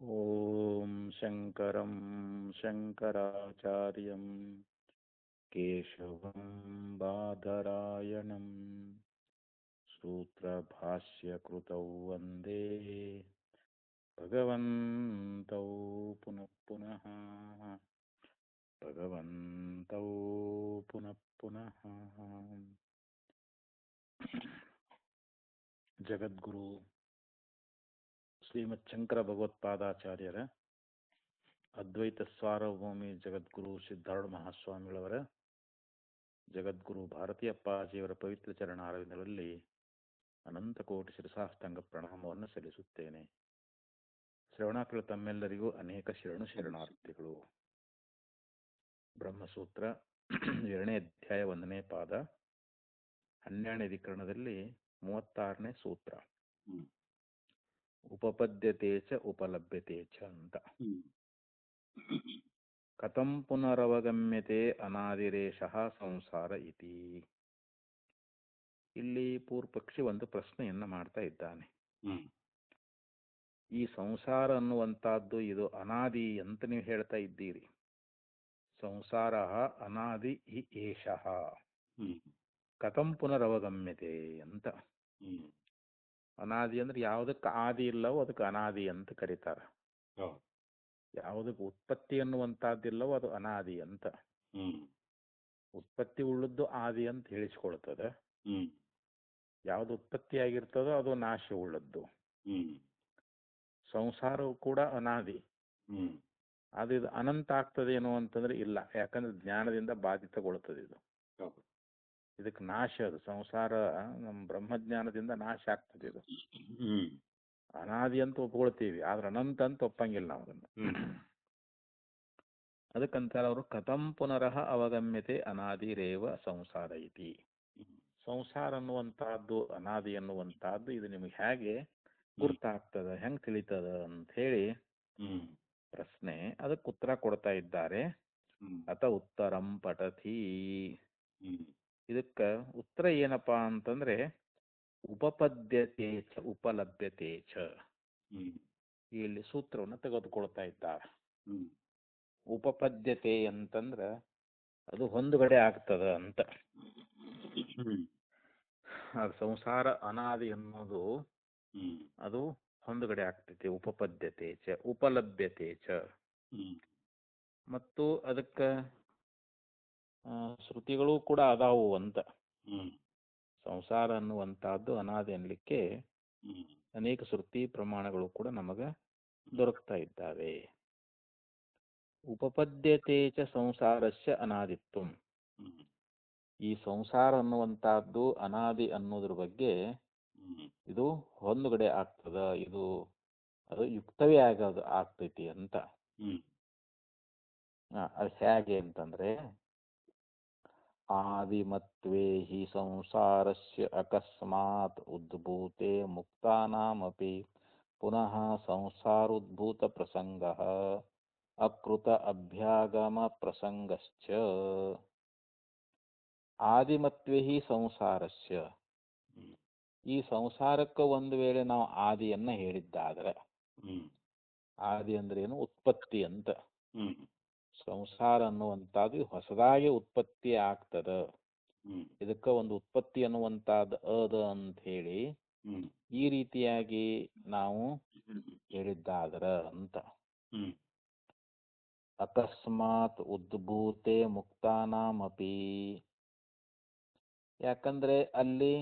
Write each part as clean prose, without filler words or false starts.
ಓಂ ಶಂಕರಂ ಶಂಕರಾಚಾರ್ಯಂ ಕೇಶವಂ ಬಾದರಾಯಣಂ ಸೂತ್ರಭಾಷ್ಯಕೃತೌ ವಂದೇ ಭಗವಂತೌ ಪುನಃ ಪುನಃ ಭಗವಂತೌ ಪುನಃ ಪುನಃ. ಜಗದ್ಗುರು ಶ್ರೀಮತ್ ಶಂಕರ ಭಗವತ್ಪಾದಾಚಾರ್ಯರ ಅದ್ವೈತ ಸಾರ್ವಭೌಮಿ ಜಗದ್ಗುರು ಸಿದ್ಧಾರೂಢ ಮಹಾಸ್ವಾಮಿಗಳವರ ಜಗದ್ಗುರು ಭಾರತೀಯ ಅಪ್ಪಾಜಿಯವರ ಪವಿತ್ರ ಚರಣಾರವಿಂದಗಳಲ್ಲಿ ಅನಂತ ಕೋಟಿ ಶಿರಸಾಷ್ಟಾಂಗ ಪ್ರಣಾಮವನ್ನು ಸಲ್ಲಿಸುತ್ತೇನೆ. ಶ್ರವಣಾಕೃತ ತಮ್ಮೆಲ್ಲರಿಗೂ ಅನೇಕ ಶರಣಾರ್ಥಿಗಳು. ಬ್ರಹ್ಮಸೂತ್ರ 2ನೇ ಅಧ್ಯಾಯ 1ನೇ ಪಾದ 12ನೇ ಅಧಿಕರಣದಲ್ಲಿ 36ನೇ ಸೂತ್ರ ಉಪಪದ್ಯತೆ ಚ ಉಪಲಭ್ಯತೆ ಚ ಅಂತ. ಕಥಂ ಪುನರವಗಮ್ಯತೆ ಅನಾದಿರೇಶಃ ಸಂಸಾರ ಇತಿ. ಇಲ್ಲಿ ಪೂರ್ವಪಕ್ಷಿ ಒಂದು ಪ್ರಶ್ನೆಯನ್ನ ಮಾಡ್ತಾ ಇದ್ದಾನೆ. ಈ ಸಂಸಾರ ಅನ್ನುವಂತಹದ್ದು ಇದು ಅನಾದಿ ಅಂತ ನೀವು ಹೇಳ್ತಾ ಇದ್ದೀರಿ. ಸಂಸಾರ ಅನಾದಿ ಹಿ ಏಷಃ ಕಥಂ ಪುನರವಗಮ್ಯತೆ ಅಂತ. ಅನಾದಿ ಅಂದ್ರೆ ಯಾವುದಕ್ಕೆ ಆದಿ ಇಲ್ಲವೋ ಅದಕ್ಕೆ ಅನಾದಿ ಅಂತ ಕರೀತಾರೆ. ಯಾವುದಕ್ಕೆ ಉತ್ಪತ್ತಿ ಅನ್ನುವಂತಹದ್ದಿಲ್ಲವೋ ಅದು ಅನಾದಿ ಅಂತ. ಉತ್ಪತ್ತಿ ಉಳ್ಳದ್ದು ಆದಿ ಅಂತ ಹೇಳಿಸ್ಕೊಳ್ತದೆ. ಯಾವುದು ಉತ್ಪತ್ತಿ ಆಗಿರ್ತದೋ ಅದು ನಾಶ ಉಳ್ಳದ್ದು. ಸಂಸಾರವು ಕೂಡ ಅನಾದಿ. ಅದು ಇದು ಅನಂತ ಆಗ್ತದೇನೋ ಅಂತಂದ್ರೆ ಇಲ್ಲ, ಯಾಕಂದ್ರೆ ಜ್ಞಾನದಿಂದ ಬಾಧಿತಗೊಳ್ತದೆ ಇದು. ಇದಕ್ಕೆ ನಾಶ, ಅದು ಸಂಸಾರ ನಮ್ಮ ಬ್ರಹ್ಮಜ್ಞಾನದಿಂದ ನಾಶ ಆಗ್ತದೆ. ಇದು ಅನಾದಿ ಅಂತ ಒಪ್ಕೊಳ್ತೀವಿ, ಆದ್ರೆ ಅನಂತ ಅಂತ ಒಪ್ಪಂಗಿಲ್ಲ ನಾವು ಅದನ್ನು. ಅದಕ್ಕಂತಾರೆ ಅವರು ಕಥಂ ಪುನರಹ ಅವಗಮ್ಯತೆ ಅನಾದಿರೇವ ಸಂಸಾರ ಇತಿ. ಸಂಸಾರ ಅನ್ನುವಂತಹದ್ದು ಅನಾದಿ ಅನ್ನುವಂತಹದ್ದು ಇದು ನಿಮಗೆ ಹೇಗೆ ಗುರ್ತಾಗ್ತದ, ಹೆಂಗ್ ತಿಳಿತದ ಅಂತ ಹೇಳಿ ಪ್ರಶ್ನೆ. ಅದಕ್ಕೆ ಉತ್ತರ ಕೊಡ್ತಾ ಇದ್ದಾರೆ. ಅತ ಉತ್ತರಂ ಪಠತಿ. ಇದಕ್ಕ ಉತ್ತರ ಏನಪ್ಪಾ ಅಂತಂದ್ರೆ ಉಪಪದ್ಯತೆ ಚ ಉಪಲಭ್ಯತೆ ಚ. ಇಲ್ಲಿ ಸೂತ್ರವನ್ನು ತೆಗೆದುಕೊಳ್ತಾ ಇದ್ದಾರೆ. ಉಪಪದ್ಯತೆ ಅಂತಂದ್ರ ಅದು ಹೊಂದುಗಡೆ ಆಗ್ತದ ಅಂತ. ಅದು ಸಂಸಾರ ಅನಾದಿ ಅನ್ನೋದು ಅದು ಹೊಂದುಗಡೆ ಆಗ್ತೈತಿ. ಉಪಪದ್ಯತೆ ಚ ಉಪಲಭ್ಯತೆ ಚ. ಮತ್ತು ಅದಕ್ಕ ಶ್ರುತಿಗಳು ಕೂಡ ಅದಾವು ಅಂತ. ಸಂಸಾರ ಅನ್ನುವಂತಹದ್ದು ಅನಾದಿ ಅನ್ಲಿಕ್ಕೆ ಅನೇಕ ಶ್ರುತಿ ಪ್ರಮಾಣಗಳು ಕೂಡ ನಮಗ ದೊರಕ್ತಾ ಇದ್ದಾವೆ. ಉಪಪದ್ಯತೆ ಚ ಸಂಸಾರಸ್ಯ ಅನಾದಿತ್ವಂ. ಈ ಸಂಸಾರ ಅನ್ನುವಂತಹದ್ದು ಅನಾದಿ ಅನ್ನೋದ್ರ ಬಗ್ಗೆ ಇದು ಹೊಂದುಗಡೆ ಆಗ್ತದ, ಇದು ಅದು ಯುಕ್ತವೇ ಆಗ್ತೈತಿ ಅಂತ. ಅದು ಹೇಗೆ ಅಂತಂದ್ರೆ ಆದಿಮತ್ವೇ ಹಿ ಸಂಸಾರಸ್ಯ ಅಕಸ್ಮಾತ್ ಉದ್ಭೂತೆ ಮುಕ್ತಾನಾಮಪಿ ಪುನಃ ಸಂಸಾರೋದ್ಭೂತ ಪ್ರಸಂಗಃ ಅಕೃತ ಅಭ್ಯಾಗಮ ಪ್ರಸಂಗಶ್ಚ. ಆದಿಮತ್ವೇ ಹಿ ಸಂಸಾರಸ್ಯ. ಈ ಸಂಸಾರಕ್ಕೆ ಒಂದು ವೇಳೆ ನಾವು ಆದಿಯನ್ನ ಹೇಳಿದ್ದಾದ್ರೆ, ಆದಿ ಅಂದ್ರೆ ಏನು? ಉತ್ಪತ್ತಿ ಅಂತ. ಸಂಸಾರ ಅನ್ನುವಂಥದ್ದು ಹೊಸದಾಗಿ ಉತ್ಪತ್ತಿ ಆಗ್ತದ, ಇದಕ್ಕ ಒಂದು ಉತ್ಪತ್ತಿ ಅನ್ನುವಂಥದ್ದು ಅದ ಅಂತ ಹೇಳಿ ಈ ರೀತಿಯಾಗಿ ನಾವು ಹೇಳಿದ್ದಾದ್ರ ಅಂತ. ಅಕಸ್ಮಾತ್ ಉದ್ಭೂತೆ ಮುಕ್ತಾನಾಮಪಿ. ಯಾಕಂದ್ರೆ ಅಲ್ಲಿ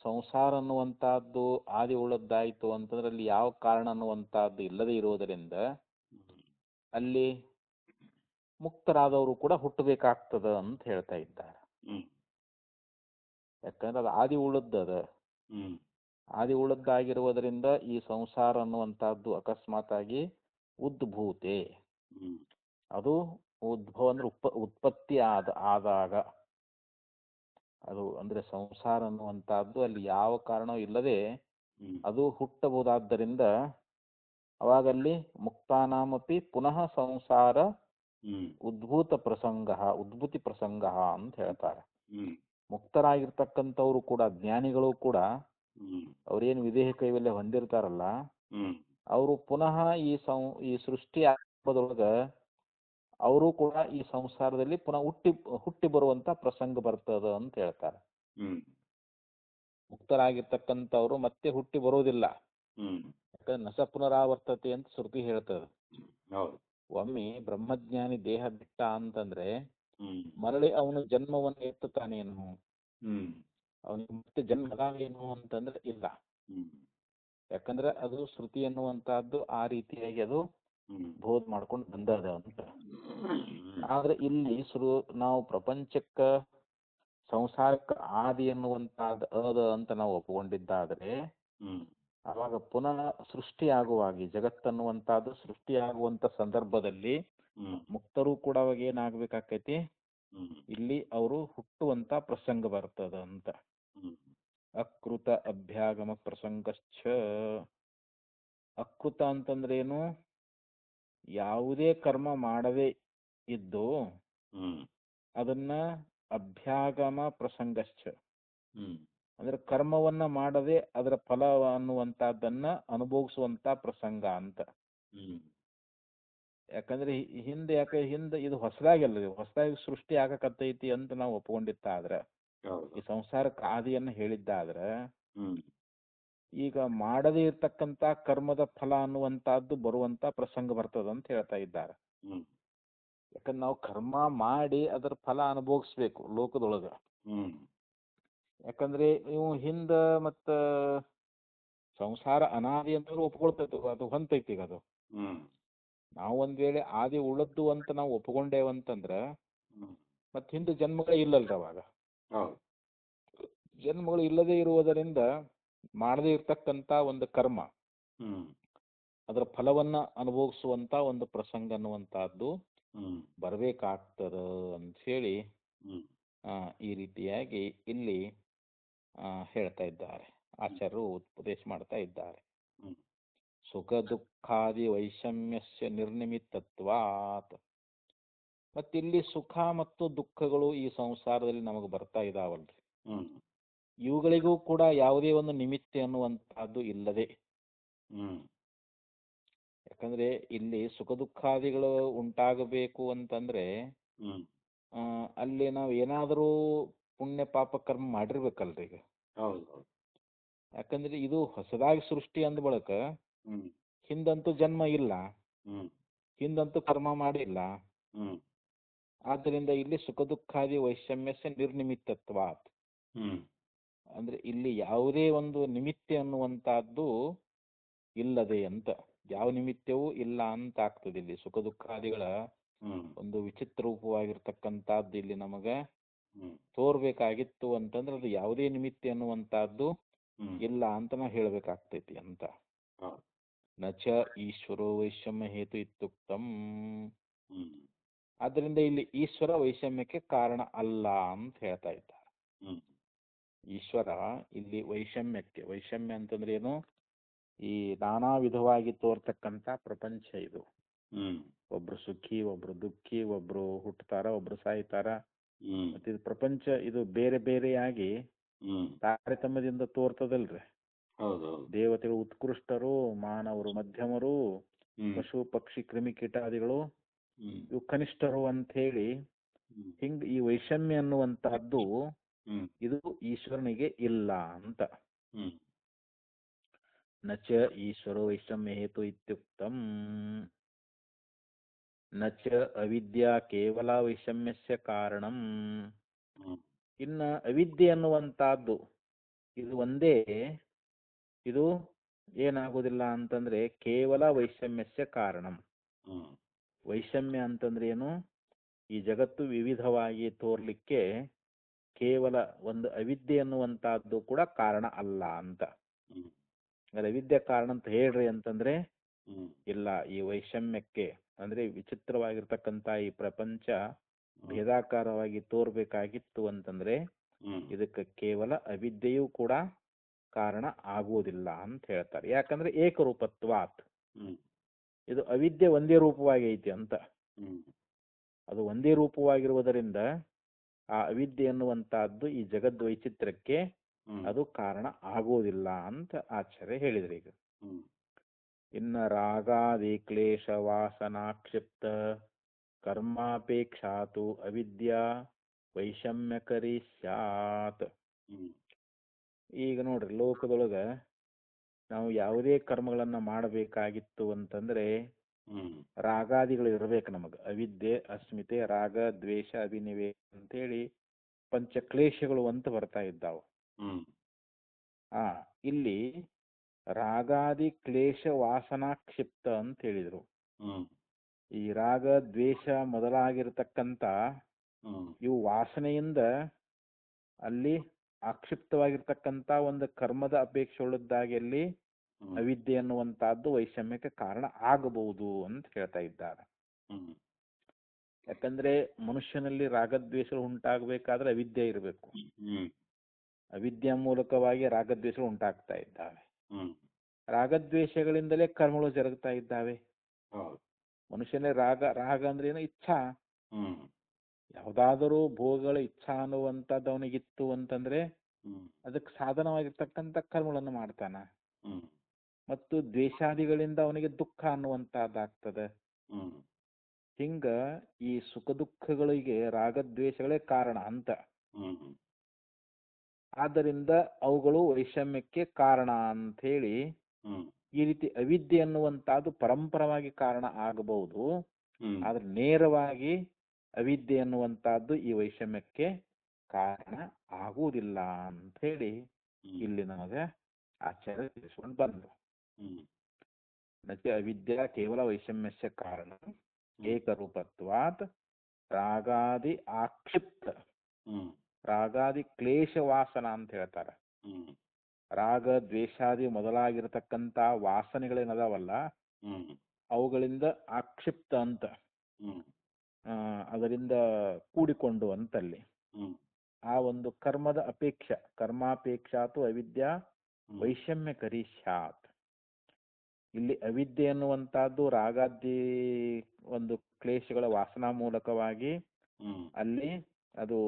ಸಂಸಾರ ಅನ್ನುವಂತಹದ್ದು ಆದಿ ಉಳ್ಳದ್ದಾಯ್ತು ಅಂತಂದ್ರೆ ಅಲ್ಲಿ ಯಾವ ಕಾರಣ ಅನ್ನುವಂತಹದ್ದು ಇಲ್ಲದೆ ಇರೋದರಿಂದ ಅಲ್ಲಿ ಮುಕ್ತರಾದವರು ಕೂಡ ಹುಟ್ಟಬೇಕಾಗ್ತದ ಅಂತ ಹೇಳ್ತಾ ಇದ್ದಾರೆ. ಯಾಕಂದ್ರೆ ಅದು ಆದಿ ಉಳ್ಳದ್ದದ. ಆದಿ ಉಳ್ಳದ್ದಾಗಿರುವುದರಿಂದ ಈ ಸಂಸಾರ ಅನ್ನುವಂತಹದ್ದು ಅಕಸ್ಮಾತ್ ಆಗಿ ಉದ್ಭೂತೆ, ಅದು ಉದ್ಭವ ಅಂದ್ರೆ ಉತ್ಪತ್ತಿ ಆದಾಗ, ಅದು ಅಂದ್ರೆ ಸಂಸಾರ ಅನ್ನುವಂತಹದ್ದು ಅಲ್ಲಿ ಯಾವ ಕಾರಣ ಇಲ್ಲದೆ ಅದು ಹುಟ್ಟಬಹುದಾದ್ದರಿಂದ ಅವಾಗಲ್ಲಿ ಮುಕ್ತಾನಾಮಪಿ ಪುನಃ ಸಂಸಾರ ಉದ್ಭೂತ ಪ್ರಸಂಗ ಉದ್ಭೂತಿ ಪ್ರಸಂಗ ಅಂತ ಹೇಳ್ತಾರೆ. ಮುಕ್ತರಾಗಿರ್ತಕ್ಕಂಥವ್ರು ಕೂಡ, ಜ್ಞಾನಿಗಳು ಕೂಡ, ಅವ್ರೇನು ವಿದೇಹ ಕೈವಲ್ಯ ಹೊಂದಿರ್ತಾರಲ್ಲ ಅವರು ಪುನಃ ಈ ಸೃಷ್ಟಿ ಆಗೋದ್ರೊಳಗ ಅವರು ಕೂಡ ಈ ಸಂಸಾರದಲ್ಲಿ ಪುನಃ ಹುಟ್ಟಿ ಬರುವಂತ ಪ್ರಸಂಗ ಬರ್ತದ ಅಂತ ಹೇಳ್ತಾರೆ. ಮುಕ್ತರಾಗಿರ್ತಕ್ಕಂಥವ್ರು ಮತ್ತೆ ಹುಟ್ಟಿ ಬರೋದಿಲ್ಲ. ಯಾಕಂದ್ರೆ ನಸ ಪುನರಾವರ್ತತೆ ಅಂತ ಶ್ರುತಿ ಹೇಳ್ತದೆ. ಒಮ್ಮೆ ಬ್ರಹ್ಮಜ್ಞಾನಿ ದೇಹ ಬಿಟ್ಟ ಅಂತಂದ್ರೆ ಮರಳಿ ಅವನು ಜನ್ಮವನ್ನು ಎತ್ತುತ್ತಾನೇನು? ಅವನಿಗೆ ಮತ್ತೆ ಜನ್ಮ ಅದಾವೇನು ಅಂತಂದ್ರೆ ಇಲ್ಲ. ಯಾಕಂದ್ರೆ ಅದು ಶ್ರುತಿ ಅನ್ನುವಂತಹದ್ದು ಆ ರೀತಿಯಾಗಿ ಅದು ಬೋಧ ಮಾಡ್ಕೊಂಡು ಬಂದದ ಅಂತ. ಆದ್ರೆ ಇಲ್ಲಿ ನಾವು ಪ್ರಪಂಚಕ್ಕ ಸಂಸಾರಕ್ಕೆ ಆದಿ ಎನ್ನುವಂತಹದ್ದು ಅದ ಅಂತ ನಾವು ಒಪ್ಪಿಕೊಂಡಿದ್ದಾದ್ರೆ ಅವಾಗ ಪುನಃ ಸೃಷ್ಟಿಯಾಗುವಾಗಿ ಜಗತ್ತನ್ನುವಂತಹದ್ದು ಸೃಷ್ಟಿಯಾಗುವಂತ ಸಂದರ್ಭದಲ್ಲಿ ಮುಕ್ತರು ಕೂಡ ಅವಾಗ ಏನಾಗ್ಬೇಕಾಕೈತಿ, ಇಲ್ಲಿ ಅವರು ಹುಟ್ಟುವಂತ ಪ್ರಸಂಗ ಬರ್ತದ ಅಂತ. ಅಕೃತ ಅಭ್ಯಾಗಮ ಪ್ರಸಂಗಶ್ಚ. ಅಕೃತ ಅಂತಂದ್ರೇನು? ಯಾವುದೇ ಕರ್ಮ ಮಾಡದೇ ಇದ್ದು ಅದನ್ನ ಅಭ್ಯಾಗಮ ಪ್ರಸಂಗಶ್ಚ ಅಂದ್ರೆ ಕರ್ಮವನ್ನ ಮಾಡದೆ ಅದರ ಫಲ ಅನ್ನುವಂತಹದ್ದನ್ನ ಅನುಭವಿಸುವಂತ ಪ್ರಸಂಗ ಅಂತ. ಯಾಕಂದ್ರೆ ಹಿಂದೆ ಇದು ಹೊಸದಾಗಿ ಸೃಷ್ಟಿ ಆಗಕತ್ತೈತಿ ಅಂತ ನಾವು ಒಪ್ಕೊಂಡಿತ್ತಾದ್ರ, ಈ ಸಂಸಾರಕ್ಕೆ ಆದಿಯನ್ನ ಹೇಳಿದ್ದಾದ್ರ ಈಗ ಮಾಡದೇ ಇರ್ತಕ್ಕಂತ ಕರ್ಮದ ಫಲ ಅನ್ನುವಂತಹದ್ದು ಬರುವಂತ ಪ್ರಸಂಗ ಬರ್ತದ ಅಂತ ಹೇಳ್ತಾ ಇದ್ದಾರೆ. ಯಾಕಂದ್ರೆ ನಾವು ಕರ್ಮ ಮಾಡಿ ಅದರ ಫಲ ಅನುಭವಿಸ್ಬೇಕು ಲೋಕದೊಳಗ. ಯಾಕಂದ್ರೆ ಇವು ಹಿಂದ ಮತ್ತ ಸಂಸಾರ ಅನಾದಿ ಅಂತಂದ್ರೆ ಒಪ್ಕೊಳ್ತೈತಿ, ಅದು ಹೊಂತೈತಿ. ಈಗ ಅದು ನಾವು ಒಂದ್ ವೇಳೆ ಆದಿ ಉಳದ್ದು ಅಂತ ನಾವು ಒಪ್ಕೊಂಡೇವಂತಂದ್ರ ಮತ್ ಹಿಂದೆ ಜನ್ಮಗಳೇ ಇಲ್ಲಲ್ರ. ಅವಾಗ ಜನ್ಮಗಳು ಇಲ್ಲದೆ ಇರುವುದರಿಂದ ಮಾಡದೇ ಇರ್ತಕ್ಕಂತ ಒಂದು ಕರ್ಮ ಅದರ ಫಲವನ್ನ ಅನುಭವಿಸುವಂತ ಒಂದು ಪ್ರಸಂಗ ಅನ್ನುವಂತಹದ್ದು ಬರ್ಬೇಕಾಗ್ತದ ಅಂತ ಹೇಳಿ ಈ ರೀತಿಯಾಗಿ ಇಲ್ಲಿ ಹೇಳ್ತಾ ಇದ್ದಾರೆ, ಆಚಾರ್ಯರು ಉಪದೇಶ ಮಾಡ್ತಾ ಇದ್ದಾರೆ. ಸುಖ ದುಃಖಾದಿ ವೈಷಮ್ಯಸ್ಯ ನಿರ್ನಿಮಿತ್ತತ್ವಾತ್. ಮತ್ತಿಲ್ಲಿ ಸುಖ ಮತ್ತು ದುಃಖಗಳು ಈ ಸಂಸಾರದಲ್ಲಿ ನಮಗೆ ಬರ್ತಾ ಇದಾವಲ್ರಿ, ಇವುಗಳಿಗೂ ಕೂಡ ಯಾವುದೇ ಒಂದು ನಿಮಿತ್ತ ಅನ್ನುವಂತಹದ್ದು ಇಲ್ಲದೆ. ಯಾಕಂದ್ರೆ ಇಲ್ಲಿ ಸುಖ ದುಃಖಾದಿಗಳು ಉಂಟಾಗಬೇಕು ಅಂತಂದ್ರೆ ಅಲ್ಲಿ ನಾವು ಏನಾದರೂ ಪುಣ್ಯ ಪಾಪ ಕರ್ಮ ಮಾಡಿರ್ಬೇಕಲ್ರಿ. ಈಗ ಯಾಕಂದ್ರೆ ಇದು ಹೊಸದಾಗಿ ಸೃಷ್ಟಿ ಅಂದ ಬಳಕ ಹಿಂದಂತೂ ಜನ್ಮ ಇಲ್ಲ, ಹಿಂದಂತೂ ಕರ್ಮ ಮಾಡಿಲ್ಲ. ಆದ್ದರಿಂದ ಇಲ್ಲಿ ಸುಖ ದುಃಖಾದಿ ವೈಷಮ್ಯಸ್ಯ ನಿರ್ನಿಮಿತ್ತತ್ವಾತ್ ಅಂದ್ರೆ ಇಲ್ಲಿ ಯಾವುದೇ ಒಂದು ನಿಮಿತ್ತ ಅನ್ನುವಂತಹದ್ದು ಇಲ್ಲದೆ ಅಂತ. ಯಾವ ನಿಮಿತ್ತವೂ ಇಲ್ಲ ಅಂತ ಆಗ್ತದೆ. ಇಲ್ಲಿ ಸುಖ ದುಃಖಾದಿಗಳ ಒಂದು ವಿಚಿತ್ರ ರೂಪವಾಗಿರ್ತಕ್ಕಂಥದ್ದು ಇಲ್ಲಿ ನಮಗ ತೋರ್ಬೇಕಾಗಿತ್ತು ಅಂತಂದ್ರೆ ಅದು ಯಾವುದೇ ನಿಮಿತ್ತ ಅನ್ನುವಂತಹದ್ದು ಇಲ್ಲ ಅಂತ ನಾವು ಹೇಳ್ಬೇಕಾಗ್ತೈತಿ ಅಂತ. ನಚ ಈಶ್ವರೋ ವೈಷಮ್ಯ ಹೇತು ಇತ್ಯುಕ್ತಂ. ಆದ್ದರಿಂದ ಇಲ್ಲಿ ಈಶ್ವರ ವೈಷಮ್ಯಕ್ಕೆ ಕಾರಣ ಅಲ್ಲ ಅಂತ ಹೇಳ್ತಾ ಇದ್ದಾರೆ. ಈಶ್ವರ ಇಲ್ಲಿ ವೈಷಮ್ಯ ಅಂತಂದ್ರೆ ಏನು? ಈ ನಾನಾ ವಿಧವಾಗಿ ತೋರ್ತಕ್ಕಂಥ ಪ್ರಪಂಚ ಇದು. ಒಬ್ರು ಸುಖಿ, ಒಬ್ರು ದುಃಖಿ, ಒಬ್ರು ಹುಟ್ಟತಾರ, ಒಬ್ರು ಸಾಯ್ತಾರ. ಮತ್ತೆ ಇದು ಪ್ರಪಂಚ ಇದು ಬೇರೆ ಬೇರೆಯಾಗಿ ತಾರತಮ್ಯದಿಂದ ತೋರ್ತದಲ್ರಿ. ದೇವತೆಗಳು ಉತ್ಕೃಷ್ಟರು, ಮಾನವರು ಮಧ್ಯಮರು, ಪಶು ಪಕ್ಷಿ ಕ್ರಿಮಿ ಕೀಟಾದಿಗಳು ಇವು ಕನಿಷ್ಠರು ಅಂತ ಹೇಳಿ ಹಿಂಗ್ ಈ ವೈಷಮ್ಯ ಅನ್ನುವಂತಹದ್ದು ಇದು ಈಶ್ವರನಿಗೆ ಇಲ್ಲ ಅಂತ. ನಚ ಈಶ್ವರೋ ವೈಷಮ್ಯ ಹೇತು ಇತ್ಯುಕ್ತಂ. ನಚ ಅವಿದ್ಯಾ ಕೇವಲ ವೈಷಮ್ಯಸ್ಯ ಕಾರಣಂ. ಇನ್ನ ಅವಿದ್ಯೆ ಅನ್ನುವಂತಹದ್ದು ಇದು ಒಂದೇ, ಇದು ಏನಾಗುದಿಲ್ಲ ಅಂತಂದ್ರೆ ಕೇವಲ ವೈಷಮ್ಯಸ್ಯ ಕಾರಣಂ. ವೈಷಮ್ಯ ಅಂತಂದ್ರೆ ಏನು? ಈ ಜಗತ್ತು ವಿವಿಧವಾಗಿ ತೋರ್ಲಿಕ್ಕೆ ಕೇವಲ ಒಂದು ಅವಿದ್ಯೆ ಅನ್ನುವಂತಹದ್ದು ಕೂಡ ಕಾರಣ ಅಲ್ಲ ಅಂತ. ಅವಿದ್ಯೆ ಕಾರಣ ಅಂತ ಹೇಳ್ರಿ ಅಂತಂದ್ರೆ ಇಲ್ಲ. ಈ ವೈಷಮ್ಯಕ್ಕೆ ಅಂದ್ರೆ ವಿಚಿತ್ರವಾಗಿರ್ತಕ್ಕಂಥ ಈ ಪ್ರಪಂಚ ಭೇದಾಕಾರವಾಗಿ ತೋರ್ಬೇಕಾಗಿತ್ತು ಅಂತಂದ್ರೆ ಇದಕ್ಕೆ ಕೇವಲ ಅವಿದ್ಯೆಯೂ ಕೂಡ ಕಾರಣ ಆಗುವುದಿಲ್ಲ ಅಂತ ಹೇಳ್ತಾರೆ. ಯಾಕಂದ್ರೆ ಏಕರೂಪತ್ವಾತ್, ಇದು ಅವಿದ್ಯೆ ಒಂದೇ ರೂಪವಾಗಿ ಐತಿ ಅಂತ. ಅದು ಒಂದೇ ರೂಪವಾಗಿರುವುದರಿಂದ ಆ ಅವಿದ್ಯೆ ಎನ್ನುವಂತಹದ್ದು ಈ ಜಗದ್ವೈಚಿತ್ರ್ಯಕ್ಕೆ ಅದು ಕಾರಣ ಆಗುವುದಿಲ್ಲ ಅಂತ ಆಚಾರ್ಯ ಹೇಳಿದ್ರು. ಈಗ ಇನ್ನು ರಾಗಾದಿ ಕ್ಲೇಶ ವಾಸನಾಕ್ಷಿಪ್ತ ಕರ್ಮಾಪೇಕ್ಷಾತು ಅವಿದ್ಯಾ ವೈಷಮ್ಯಕರಿ ಸ್ಯಾತ್. ಈಗ ನೋಡ್ರಿ, ಲೋಕದೊಳಗೆ ನಾವು ಯಾವುದೇ ಕರ್ಮಗಳನ್ನ ಮಾಡಬೇಕಾಗಿತ್ತು ಅಂತಂದ್ರೆ ರಾಗಾದಿಗಳು ಇರಬೇಕು ನಮಗೆ. ಅವಿದ್ಯೆ, ಅಸ್ಮಿತೆ, ರಾಗ, ದ್ವೇಷ, ಅಭಿನಿವೇಶ ಅಂತೇಳಿ ಪಂಚಕ್ಲೇಶಗಳು ಅಂತ ಬರ್ತಾ ಇದ್ದಾವೆ. ಇಲ್ಲಿ ರಾಗಾದಿ ಕ್ಲೇಶ ವಾಸನಾ ಕ್ಷಿಪ್ತ ಅಂತ ಹೇಳಿದ್ರು. ಈ ರಾಗ ದ್ವೇಷ ಮೊದಲಾಗಿರ್ತಕ್ಕಂಥ ಇವು ವಾಸನೆಯಿಂದ ಅಲ್ಲಿ ಆಕ್ಷಿಪ್ತವಾಗಿರ್ತಕ್ಕಂಥ ಒಂದು ಕರ್ಮದ ಅಪೇಕ್ಷೆ ಉಳ್ಳದ್ದಾಗಿ ಅಲ್ಲಿ ಅವಿದ್ಯೆ ಅನ್ನುವಂತಹದ್ದು ವೈಷಮ್ಯಕ್ಕೆ ಕಾರಣ ಆಗಬಹುದು ಅಂತ ಹೇಳ್ತಾ ಇದ್ದಾರೆ. ಯಾಕಂದ್ರೆ ಮನುಷ್ಯನಲ್ಲಿ ರಾಗದ್ವೇಷಗಳು ಉಂಟಾಗಬೇಕಾದ್ರೆ ಅವಿದ್ಯೆ ಇರಬೇಕು. ಅವಿದ್ಯೆ ಮೂಲಕವಾಗಿ ರಾಗದ್ವೇಷಗಳು ಉಂಟಾಗ್ತಾ ಇದ್ದಾವೆ. ರಾಗದ್ವೇಷಗಳಿಂದಲೇ ಕರ್ಮಗಳು ಜರುಗ್ತಾ ಇದ್ದಾವೆ. ಮನುಷ್ಯನೇ ರಾಗ ಅಂದ್ರೆ ಏನು? ಇಚ್ಛಾ. ಯಾವುದಾದರೂ ಭೋಗಗಳ ಇಚ್ಛಾ ಅನ್ನುವಂಥದ್ದು ಅವನಿಗಿತ್ತು ಅಂತಂದ್ರೆ ಅದಕ್ಕೆ ಸಾಧನವಾಗಿರ್ತಕ್ಕಂಥ ಕರ್ಮಗಳನ್ನು ಮಾಡ್ತಾನ. ಮತ್ತು ದ್ವೇಷಾದಿಗಳಿಂದ ಅವನಿಗೆ ದುಃಖ ಅನ್ನುವಂತಹದ್ದಾಗ್ತದೆ. ಹಿಂಗ ಈ ಸುಖ ದುಃಖಗಳಿಗೆ ರಾಗದ್ವೇಷಗಳೇ ಕಾರಣ ಅಂತ. ಆದ್ದರಿಂದ ಅವುಗಳು ವೈಷಮ್ಯಕ್ಕೆ ಕಾರಣ ಅಂತ ಹೇಳಿ ಈ ರೀತಿ ಅವಿದ್ಯೆ ಅನ್ನುವಂತಹದ್ದು ಪರಂಪರವಾಗಿ ಕಾರಣ ಆಗಬಹುದು. ಆದ್ರೆ ನೇರವಾಗಿ ಅವಿದ್ಯೆ ಅನ್ನುವಂತಹದ್ದು ಈ ವೈಷಮ್ಯಕ್ಕೆ ಕಾರಣ ಆಗುವುದಿಲ್ಲ ಅಂತ ಹೇಳಿ ಇಲ್ಲಿ ನಮಗೆ ಆಚಾರ್ಯ ತಿಳಿಸ್ಕೊಂಡು ಬಂದರು. ನಚ ಅವಿದ್ಯಾ ಕೇವಲ ವೈಷಮ್ಯಸ್ಯ ಕಾರಣ ಏಕರೂಪತ್ವಾತ್ ರಾಗಾದಿ ಆಕ್ಷಿಪ್ತ ರಾಗಾದಿ ಕ್ಲೇಶ ವಾಸನ ಅಂತ ಹೇಳ್ತಾರೆ. ರಾಗ ದ್ವೇಷಾದಿ ಮೊದಲಾಗಿರತಕ್ಕಂತ ವಾಸನೆಗಳೇನದಾವಲ್ಲ ಅವುಗಳಿಂದ ಆಕ್ಷಿಪ್ತ ಅಂತ ಅದರಿಂದ ಕೂಡಿಕೊಂಡು ಅಂತಲ್ಲಿ ಆ ಒಂದು ಕರ್ಮದ ಅಪೇಕ್ಷೆ ಕರ್ಮಾಪೇಕ್ಷಾತು ಅವಿದ್ಯಾ ವೈಷಮ್ಯಕರಿ ಸ್ಯಾತ್. ಇಲ್ಲಿ ಅವಿದ್ಯೆ ಅನ್ನುವಂತಹದ್ದು ರಾಗಾದಿ ಒಂದು ಕ್ಲೇಶಗಳ ವಾಸನಾ ಮೂಲಕವಾಗಿ ಅಲ್ಲಿ ಅದು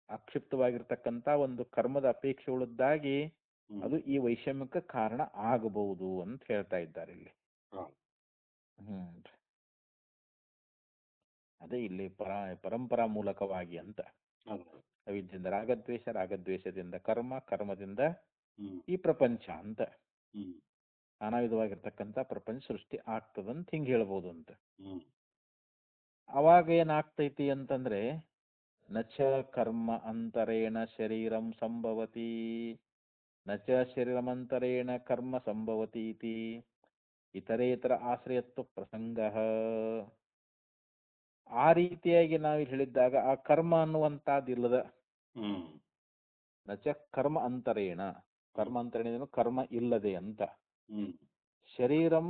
ಅಕ್ಷಿಪ್ತವಾಗಿರ್ತಕ್ಕಂಥ ಒಂದು ಕರ್ಮದ ಅಪೇಕ್ಷೆ ಉಳ್ಳದ್ದಾಗಿ ಅದು ಈ ವೈಷಮ್ಯಕ್ಕೆ ಕಾರಣ ಆಗಬಹುದು ಅಂತ ಹೇಳ್ತಾ ಇದ್ದಾರೆ ಇಲ್ಲಿ. ಅದೇ ಇಲ್ಲಿ ಪರಂಪರಾ ಮೂಲಕವಾಗಿ ಅಂತ. ಅವಿದ್ಯೆಯಿಂದ ರಾಗದ್ವೇಷ, ರಾಗದ್ವೇಷದಿಂದ ಕರ್ಮ, ಕರ್ಮದಿಂದ ಈ ಪ್ರಪಂಚ ಅಂತ ನಾನಾ ವಿಧವಾಗಿರ್ತಕ್ಕಂಥ ಪ್ರಪಂಚ ಸೃಷ್ಟಿ ಆಗ್ತದಂತ ಹಿಂಗೆ ಹೇಳ್ಬೋದು ಅಂತ. ಅವಾಗ ಏನಾಗ್ತೈತಿ ಅಂತಂದ್ರೆ ನಚ ಕರ್ಮ ಅಂತರೇಣ ಶರೀರಂ ಸಂಭವತಿ ನಚ ಶರೀರಮಂತರೇಣ ಕರ್ಮ ಸಂಭವತಿ ಇತಿ ಇತರೇತರ ಆಶ್ರಯತ್ವ ಪ್ರಸಂಗ. ಆ ರೀತಿಯಾಗಿ ನಾವು ಹೇಳಿದ್ದಾಗ ಆ ಕರ್ಮ ಅನ್ನುವಂತಹದ್ದು ಇಲ್ಲದ ನಚ ಕರ್ಮ ಅಂತರೇಣ, ಕರ್ಮ ಅಂತರೇಣ ಕರ್ಮ ಇಲ್ಲದೆ ಅಂತ, ಶರೀರಂ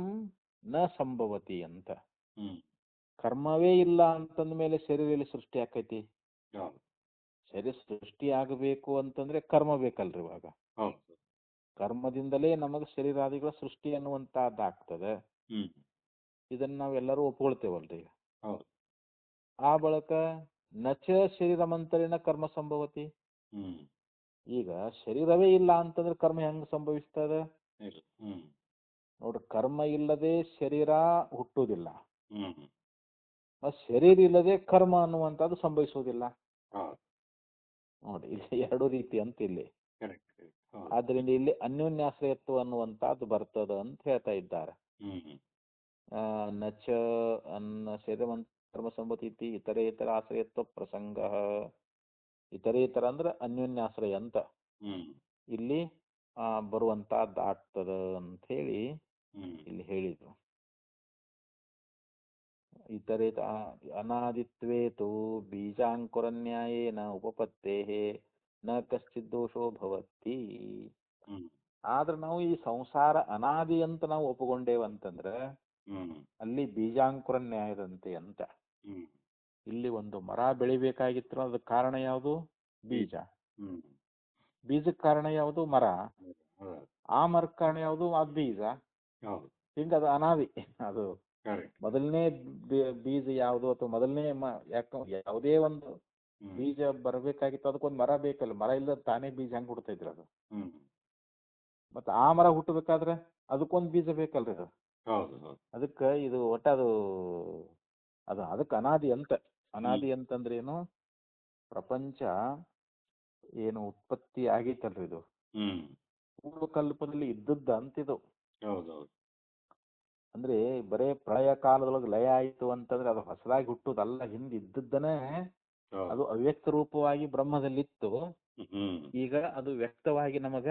ನ ಸಂಭವತಿ ಅಂತ. ಕರ್ಮವೇ ಇಲ್ಲ ಅಂತಂದ ಮೇಲೆ ಶರೀರ ಸೃಷ್ಟಿ ಆಕೈತಿ? ಶರೀರ ಸೃಷ್ಟಿ ಆಗಬೇಕು ಅಂತಂದ್ರೆ ಕರ್ಮ ಬೇಕಲ್ರಿ. ಇವಾಗ ಕರ್ಮದಿಂದಲೇ ನಮಗೆ ಶರೀರಾದಿಗಳ ಸೃಷ್ಟಿ ಅನ್ನುವಂತಹದ್ದಾಗ್ತದೆ. ಇದನ್ನ ನಾವೆಲ್ಲರೂ ಒಪ್ಕೊಳ್ತೇವಲ್ರಿ. ಆ ಬಳಕ ನಚ ಶರೀರಮಂತರಿನ ಕರ್ಮ ಸಂಭವತಿ. ಈಗ ಶರೀರವೇ ಇಲ್ಲ ಅಂತಂದ್ರೆ ಕರ್ಮ ಹೆಂಗ್ ಸಂಭವಿಸ್ತದ ನೋಡ್ರಿ. ಕರ್ಮ ಇಲ್ಲದೆ ಶರೀರ ಹುಟ್ಟುವುದಿಲ್ಲ, ಶರೀರ ಇಲ್ಲದೆ ಕರ್ಮ ಅನ್ನುವಂಥದ್ದು ಸಂಭವಿಸುವುದಿಲ್ಲ ನೋಡಿ. ಇಲ್ಲಿ ಎರಡು ರೀತಿ ಅಂತ ಇಲ್ಲಿ. ಆದ್ರಿಂದ ಇಲ್ಲಿ ಅನ್ಯೋನ್ಯಾಶ್ರಯತ್ವ ಅನ್ನುವಂಥದ್ದು ಬರ್ತದ ಅಂತ ಹೇಳ್ತಾ ಇದ್ದಾರೆ. ನಚ ಅನ್ನ ಶರೀರವಂತ ಕರ್ಮ ಸಂಭವತಿ ಇತರೇತರ ಆಶ್ರಯತ್ವ ಪ್ರಸಂಗ. ಇತರೇತರ ಅಂದ್ರೆ ಅನ್ಯೋನ್ಯಾಶ್ರಯ ಅಂತ ಇಲ್ಲಿ ಬರುವಂತಹದ್ದಾಗ್ತದ ಅಂತ ಹೇಳಿ ಇಲ್ಲಿ ಹೇಳಿದ್ರು. ಇತರೇತ ಅನಾದಿತ್ವೇತು ಬೀಜಾಂಕುರನ್ಯಾಯೇನ ಉಪಪತ್ತೇಃ ನ ಕಶ್ಚಿತ್ ದೋಷೋ ಭವತಿ. ಆದ್ರೆ ನಾವು ಈ ಸಂಸಾರ ಅನಾದಿ ಅಂತ ನಾವು ಒಪ್ಪಿಕೊಂಡೇವಂತಂದ್ರೆ ಅಲ್ಲಿ ಬೀಜಾಂಕುರ ನ್ಯಾಯದಂತೆ ಅಂತ. ಇಲ್ಲಿ ಒಂದು ಮರ ಬೆಳಿಬೇಕಾಗಿತ್ತು, ಅದಕ್ಕೆ ಕಾರಣ ಯಾವುದು? ಬೀಜ. ಬೀಜಕ್ಕೆ ಕಾರಣ ಯಾವುದು? ಮರ. ಆ ಮರಕ್ಕೆ ಕಾರಣ ಯಾವುದು? ಅದು ಬೀಜ. ಹಿಂಗ ಅದು ಅನಾದಿ. ಅದು ಮೊದಲನೇ ಬೀಜ ಯಾವುದು ಅಥವಾ ಮೊದಲನೇ ಯಾವುದೇ ಒಂದು ಬೀಜ ಬರಬೇಕಾಗಿತ್ತು ಅದಕ್ಕೊಂದು ಮರ ಬೇಕಲ್ಲ. ಮರ ಇಲ್ಲದ ತಾನೇ ಬೀಜ ಹೆಂಗ್ ಹುಡ್ತೈತ್ರಿ ಅದು? ಮತ್ತು ಆ ಮರ ಹುಟ್ಟಬೇಕಾದ್ರೆ ಅದಕ್ಕೊಂದು ಬೀಜ ಬೇಕಲ್ರಿ ಅದು. ಹೌದು ಹೌದು. ಅದಕ್ಕೆ ಇದು ಒಟ್ಟು ಅದು ಅದು ಅದಕ್ಕೆ ಅನಾದಿ ಅಂತ. ಅನಾದಿ ಅಂತಂದ್ರೆ ಏನು, ಪ್ರಪಂಚ ಏನು ಉತ್ಪತ್ತಿ ಆಗೈತಲ್ರಿ ಇದು ಪೂರ್ವಕಲ್ಪದಲ್ಲಿ ಇದ್ದದ್ದ ಅಂತಿದು. ಹೌದೌದು. ಅಂದ್ರೆ ಬರೇ ಪ್ರಳಯ ಕಾಲದೊಳಗೆ ಲಯ ಆಯಿತು ಅಂತಂದ್ರೆ ಅದು ಹೊಸದಾಗಿ ಹುಟ್ಟುದಲ್ಲ, ಹಿಂದೆ ಇದ್ದದ್ದನೇ ಅದು ಅವ್ಯಕ್ತ ರೂಪವಾಗಿ ಬ್ರಹ್ಮದಲ್ಲಿತ್ತು. ಈಗ ಅದು ವ್ಯಕ್ತವಾಗಿ ನಮಗ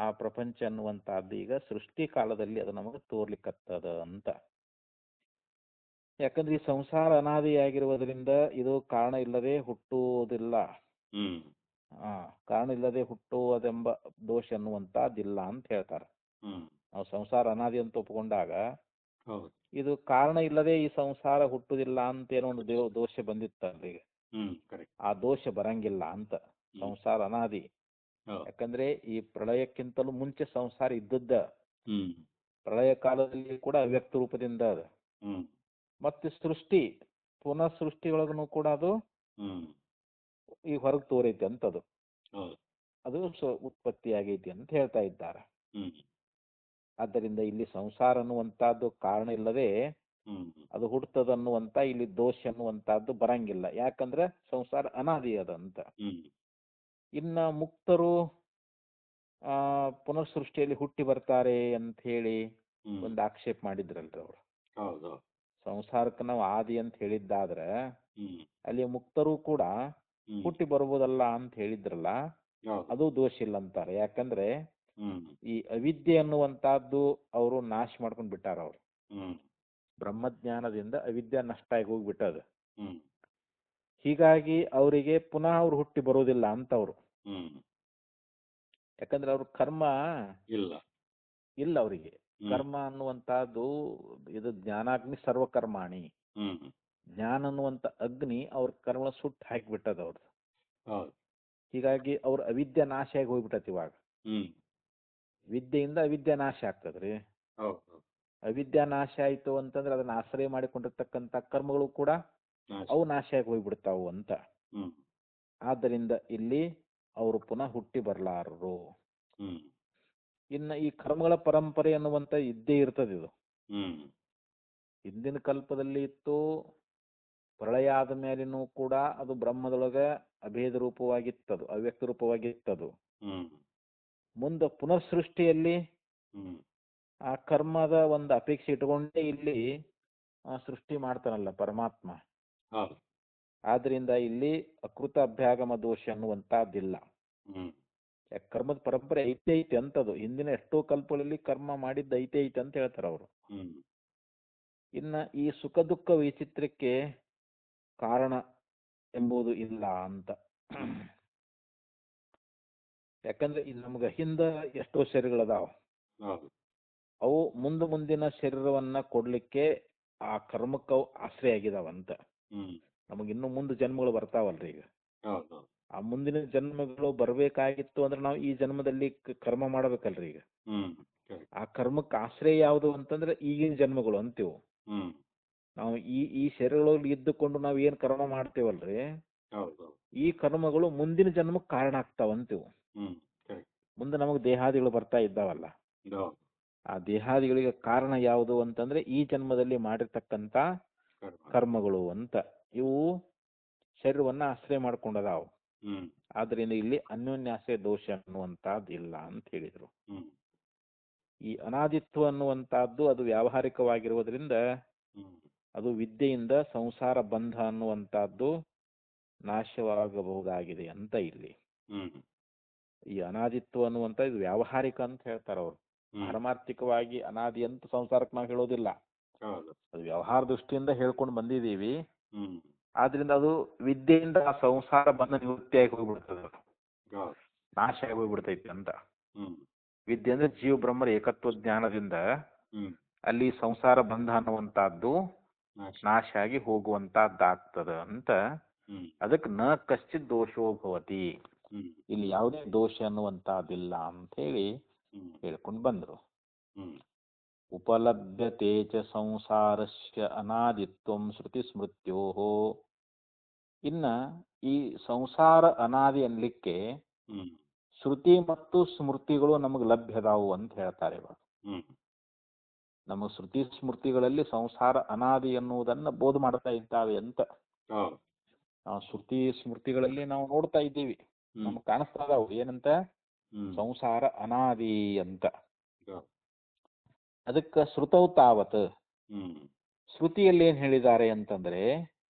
ಆ ಪ್ರಪಂಚ ಅನ್ನುವಂತಹದ್ದು ಈಗ ಸೃಷ್ಟಿ ಕಾಲದಲ್ಲಿ ಅದು ನಮಗೆ ತೋರ್ಲಿಕ್ಕತ್ತದ ಅಂತ. ಯಾಕಂದ್ರೆ ಈ ಸಂಸಾರ ಅನಾದಿಯಾಗಿರುವುದರಿಂದ ಇದು ಕಾರಣ ಇಲ್ಲದೆ ಹುಟ್ಟುವುದಿಲ್ಲ. ಕಾರಣ ಇಲ್ಲದೆ ಹುಟ್ಟುವುದೆಂಬ ದೋಷ ಅನ್ನುವಂತಹದ್ದಿಲ್ಲ ಅಂತ ಹೇಳ್ತಾರೆ. ನಾವು ಸಂಸಾರ ಅನಾದಿ ಅಂತ ಒಪ್ಪಿಕೊಂಡಾಗ ಇದು ಕಾರಣ ಇಲ್ಲದೆ ಈ ಸಂಸಾರ ಹುಟ್ಟುದಿಲ್ಲ ಅಂತೇನೋ ಒಂದು ದೋಷ ಬಂದಿತ್ತಲ್ರಿ ಈಗ, ಆ ದೋಷ ಬರಂಗಿಲ್ಲ ಅಂತ. ಸಂಸಾರ ಅನಾದಿ. ಯಾಕಂದ್ರೆ ಈ ಪ್ರಳಯಕ್ಕಿಂತಲೂ ಮುಂಚೆ ಸಂಸಾರ ಇದ್ದದ್ದ, ಪ್ರಳಯ ಕಾಲದಲ್ಲಿ ಕೂಡ ಅವ್ಯಕ್ತ ರೂಪದಿಂದ ಅದ. ಮತ್ತೆ ಸೃಷ್ಟಿ ಪುನಃ ಸೃಷ್ಟಿಯೊಳಗನು ಕೂಡ ಅದು ಈಗ ಹೊರಗೆ ತೋರೈತಿ ಅಂತದು, ಅದು ಉತ್ಪತ್ತಿ ಆಗೈತಿ ಅಂತ ಹೇಳ್ತಾ ಇದ್ದಾರೆ. ಆದ್ದರಿಂದ ಇಲ್ಲಿ ಸಂಸಾರ ಅನ್ನುವಂತಹದ್ದು ಕಾರಣ ಇಲ್ಲದೆ ಅದು ಹುಡ್ತದನ್ನುವಂತ ಇಲ್ಲಿ ದೋಷ ಅನ್ನುವಂತಹದ್ದು ಬರಂಗಿಲ್ಲ. ಯಾಕಂದ್ರೆ ಸಂಸಾರ ಅನಾದಿ ಅದಂತ. ಇನ್ನ ಮುಕ್ತರು ಪುನರ್ಸೃಷ್ಟಿಯಲ್ಲಿ ಹುಟ್ಟಿ ಬರ್ತಾರೆ ಅಂತ ಹೇಳಿ ಒಂದು ಆಕ್ಷೇಪ ಮಾಡಿದ್ರಲ್ರಿ ಅವರು. ಸಂಸಾರಕ್ಕೆ ನಾವು ಆದಿ ಅಂತ ಹೇಳಿದ್ದಾದ್ರೆ ಅಲ್ಲಿ ಮುಕ್ತರು ಕೂಡ ಹುಟ್ಟಿ ಬರ್ಬೋದಲ್ಲ ಅಂತ ಹೇಳಿದ್ರಲ್ಲ, ಅದು ದೋಷ ಇಲ್ಲ ಅಂತಾರೆ. ಯಾಕಂದ್ರೆ ಈ ಅವಿದ್ಯೆ ಅನ್ನುವಂತಹದ್ದು ಅವರು ನಾಶ ಮಾಡ್ಕೊಂಡ್ ಬಿಟ್ಟಾರ. ಅವರು ಬ್ರಹ್ಮಜ್ಞಾನದಿಂದ ಅವಿದ್ಯೆ ನಷ್ಟ ಆಗಿ ಹೋಗ್ಬಿಟ್ಟದ. ಹೀಗಾಗಿ ಅವರಿಗೆ ಪುನಃ ಅವ್ರು ಹುಟ್ಟಿ ಬರೋದಿಲ್ಲ ಅಂತ ಅವರು. ಯಾಕಂದ್ರೆ ಅವ್ರ ಕರ್ಮ ಇಲ್ಲ ಅವರಿಗೆ. ಕರ್ಮ ಅನ್ನುವಂತಹದ್ದು ಇದು ಜ್ಞಾನಾಗ್ನಿ ಸರ್ವಕರ್ಮಾಣಿ. ಜ್ಞಾನ ಅನ್ನುವಂತ ಅಗ್ನಿ ಅವ್ರ ಕರ್ಮ ಸುಟ್ಟು ಹಾಕಿಬಿಟ್ಟದ ಅವ್ರದ್ದು. ಹೀಗಾಗಿ ಅವ್ರ ಅವಿದ್ಯೆ ನಾಶ ಆಗಿ ಹೋಗ್ಬಿಟ್ಟತಿ. ಇವಾಗ ವಿದ್ಯೆಯಿಂದ ಅವಿದ್ಯೆ ನಾಶ ಆಗ್ತದ್ರಿ. ಅವಿದ್ಯಾ ನಾಶ ಆಯ್ತು ಅಂತಂದ್ರೆ ಅದನ್ನ ಆಶ್ರಯ ಮಾಡಿಕೊಂಡಿರ್ತಕ್ಕಂಥ ಕರ್ಮಗಳು ಕೂಡ ಅವು ನಾಶ ಆಗಿ ಹೋಗ್ಬಿಡ್ತಾವು ಅಂತ. ಆದ್ದರಿಂದ ಇಲ್ಲಿ ಅವರು ಪುನಃ ಹುಟ್ಟಿ ಬರ್ಲಾರರು. ಇನ್ನ ಈ ಕರ್ಮಗಳ ಪರಂಪರೆ ಅನ್ನುವಂತ ಇದ್ದೇ ಇರ್ತದೆ. ಇದು ಹಿಂದಿನ ಕಲ್ಪದಲ್ಲಿ ಇತ್ತು, ಪ್ರಳಯ ಆದ ಮೇಲಿನೂ ಕೂಡ ಅದು ಬ್ರಹ್ಮದೊಳಗೆ ಅಭೇದ ರೂಪವಾಗಿತ್ತದು, ಅವ್ಯಕ್ತ ರೂಪವಾಗಿತ್ತದು. ಮುಂದೆ ಪುನರ್ಸೃಷ್ಟಿಯಲ್ಲಿ ಆ ಕರ್ಮದ ಒಂದು ಅಪೇಕ್ಷೆ ಇಟ್ಕೊಂಡೇ ಇಲ್ಲಿ ಸೃಷ್ಟಿ ಮಾಡ್ತಾನಲ್ಲ ಪರಮಾತ್ಮ. ಆದ್ರಿಂದ ಇಲ್ಲಿ ಅಕೃತ ಅಭ್ಯಾಗಮ ದೋಷ ಅನ್ನುವಂತಹದ್ದಿಲ್ಲ. ಕರ್ಮದ ಪರಂಪರೆ ಐತೆ ಅಂತದು. ಹಿಂದಿನ ಎಷ್ಟೋ ಕಲ್ಪಗಳಲ್ಲಿ ಕರ್ಮ ಮಾಡಿದ್ದ ಐತೆ ಅಂತ ಹೇಳ್ತಾರ ಅವರು. ಇನ್ನ ಈ ಸುಖ ದುಃಖ ವೈಚಿತ್ರ್ಯಕ್ಕೆ ಕಾರಣ ಎಂಬುದು ಇಲ್ಲ ಅಂತ. ಯಾಕಂದ್ರೆ ಇಲ್ಲಿ ನಮ್ಗ ಹಿಂದ ಎಷ್ಟೋ ಶರೀರಗಳದಾವ, ಅವು ಮುಂದಿನ ಶರೀರವನ್ನ ಕೊಡ್ಲಿಕ್ಕೆ ಆ ಕರ್ಮಕ್ಕೆ ಅವು ಆಶ್ರಯ ಆಗಿದಾವಂತ. ನಮಗ ಇನ್ನು ಮುಂದೆ ಜನ್ಮಗಳು ಬರ್ತಾವಲ್ರಿ. ಈಗ ಆ ಮುಂದಿನ ಜನ್ಮಗಳು ಬರ್ಬೇಕಾಗಿತ್ತು ಅಂದ್ರೆ ನಾವು ಈ ಜನ್ಮದಲ್ಲಿ ಕರ್ಮ ಮಾಡ್ಬೇಕಲ್ರಿ. ಈಗ ಆ ಕರ್ಮಕ್ಕೆ ಆಶ್ರಯ ಯಾವುದು ಅಂತಂದ್ರೆ ಈಗಿನ ಜನ್ಮಗಳು ಅಂತೀವು ನಾವು. ಈ ಶರೀರಗಳಲ್ಲಿ ಇದ್ದುಕೊಂಡು ನಾವ್ ಏನ್ ಕರ್ಮ ಮಾಡ್ತೇವಲ್ರಿ, ಈ ಕರ್ಮಗಳು ಮುಂದಿನ ಜನ್ಮಕ್ಕೆ ಕಾರಣ ಆಗ್ತಾವಂತೀವು. ಮುಂದೆ ನಮಗ್ ದೇಹಾದಿಗಳು ಬರ್ತಾ ಇದ್ದಾವಲ್ಲ, ಆ ದೇಹಾದಿಗಳಿಗೆ ಕಾರಣ ಯಾವುದು ಅಂತಂದ್ರೆ ಈ ಜನ್ಮದಲ್ಲಿ ಮಾಡಿರ್ತಕ್ಕಂತ ಕರ್ಮಗಳು ಅಂತ. ಇವು ಶರೀರವನ್ನ ಆಶ್ರಯ ಮಾಡ್ಕೊಂಡದಾವು. ಆದ್ರಿಂದ ಇಲ್ಲಿ ಅನ್ಯೋನ್ಯಾಶ್ರಯ ದೋಷ ಅನ್ನುವಂತಹದ್ದು ಇಲ್ಲ ಅಂತ ಹೇಳಿದ್ರು. ಈ ಅನಾದಿತ್ವ ಅನ್ನುವಂತಹದ್ದು ಅದು ವ್ಯಾವಹಾರಿಕವಾಗಿರುವುದರಿಂದ ಅದು ವಿದ್ಯೆಯಿಂದ ಸಂಸಾರ ಬಂಧ ಅನ್ನುವಂತಹದ್ದು ನಾಶವಾಗಬಹುದಾಗಿದೆ ಅಂತ ಇಲ್ಲಿ. ಈ ಅನಾದಿತ್ವ ಅನ್ನುವಂತ ಇದು ವ್ಯಾವಹಾರಿಕ ಅಂತ ಹೇಳ್ತಾರ ಅವರು. ಪಾರಮಾರ್ಥಿಕವಾಗಿ ಅನಾದಿ ಅಂತ ಸಂಸಾರಕ್ಕೆ ನಾವು ಹೇಳೋದಿಲ್ಲ, ಅದು ವ್ಯವಹಾರ ದೃಷ್ಟಿಯಿಂದ ಹೇಳ್ಕೊಂಡು ಬಂದಿದ್ದೀವಿ. ಆದ್ರಿಂದ ಅದು ವಿದ್ಯೆಯಿಂದ ಆ ಸಂಸಾರ ಬಂಧ ನಿವೃತ್ತಿಯಾಗಿ ಹೋಗ್ಬಿಡ್ತದೆ, ನಾಶ ಆಗಿ ಹೋಗ್ಬಿಡ್ತೈತಿ ಅಂತ. ವಿದ್ಯೆ ಅಂದ್ರೆ ಜೀವ ಬ್ರಹ್ಮರ ಏಕತ್ವ ಜ್ಞಾನದಿಂದ ಅಲ್ಲಿ ಸಂಸಾರ ಬಂಧ ಅನ್ನುವಂತಹದ್ದು ನಾಶ ಆಗಿ ಹೋಗುವಂತಹದ್ದಾಗ್ತದ ಅಂತ. ಅದಕ್ಕೆ ನ ಕಶ್ಚಿತ್ ದೋಷೋ ಭವತಿ, ಇಲ್ಲಿ ಯಾವುದೇ ದೋಷ ಅನ್ನುವಂತಹದ್ದಿಲ್ಲ ಅಂತ ಹೇಳಿ ಹೇಳ್ಕೊಂಡು ಬಂದ್ರು. ಉಪಲಭ್ಯತೆ ಚ ಸಂಸಾರಸ್ಯ ಅನಾದಿತ್ವಂ ಶ್ರುತಿ ಸ್ಮೃತ್ಯೋಹೋ. ಇನ್ನ ಈ ಸಂಸಾರ ಅನಾದಿ ಅನ್ಲಿಕ್ಕೆ ಶ್ರುತಿ ಮತ್ತು ಸ್ಮೃತಿಗಳು ನಮಗೆ ಲಭ್ಯದಾವು ಅಂತ ಹೇಳ್ತಾರೆ ಇವಾಗ. ನಮ್ಮ ಶ್ರುತಿ ಸ್ಮೃತಿಗಳಲ್ಲಿ ಸಂಸಾರ ಅನಾದಿ ಎನ್ನುವುದನ್ನು ಬೋಧ ಮಾಡ್ತಾ ಇದ್ದಾವೆ ಅಂತ. ನಾವು ಶ್ರುತಿ ಸ್ಮೃತಿಗಳಲ್ಲಿ ನಾವು ನೋಡ್ತಾ ಇದ್ದೀವಿ, ನಮ್ಗೆ ಕಾಣಿಸ್ತಾ ಇದಾವು ಏನಂತ, ಸಂಸಾರ ಅನಾದಿ ಅಂತ. ಅದಕ್ಕೆ ಶ್ರುತವು ತಾವತ್, ಶ್ರುತಿಯಲ್ಲಿ ಏನ್ ಹೇಳಿದ್ದಾರೆ ಅಂತಂದ್ರೆ,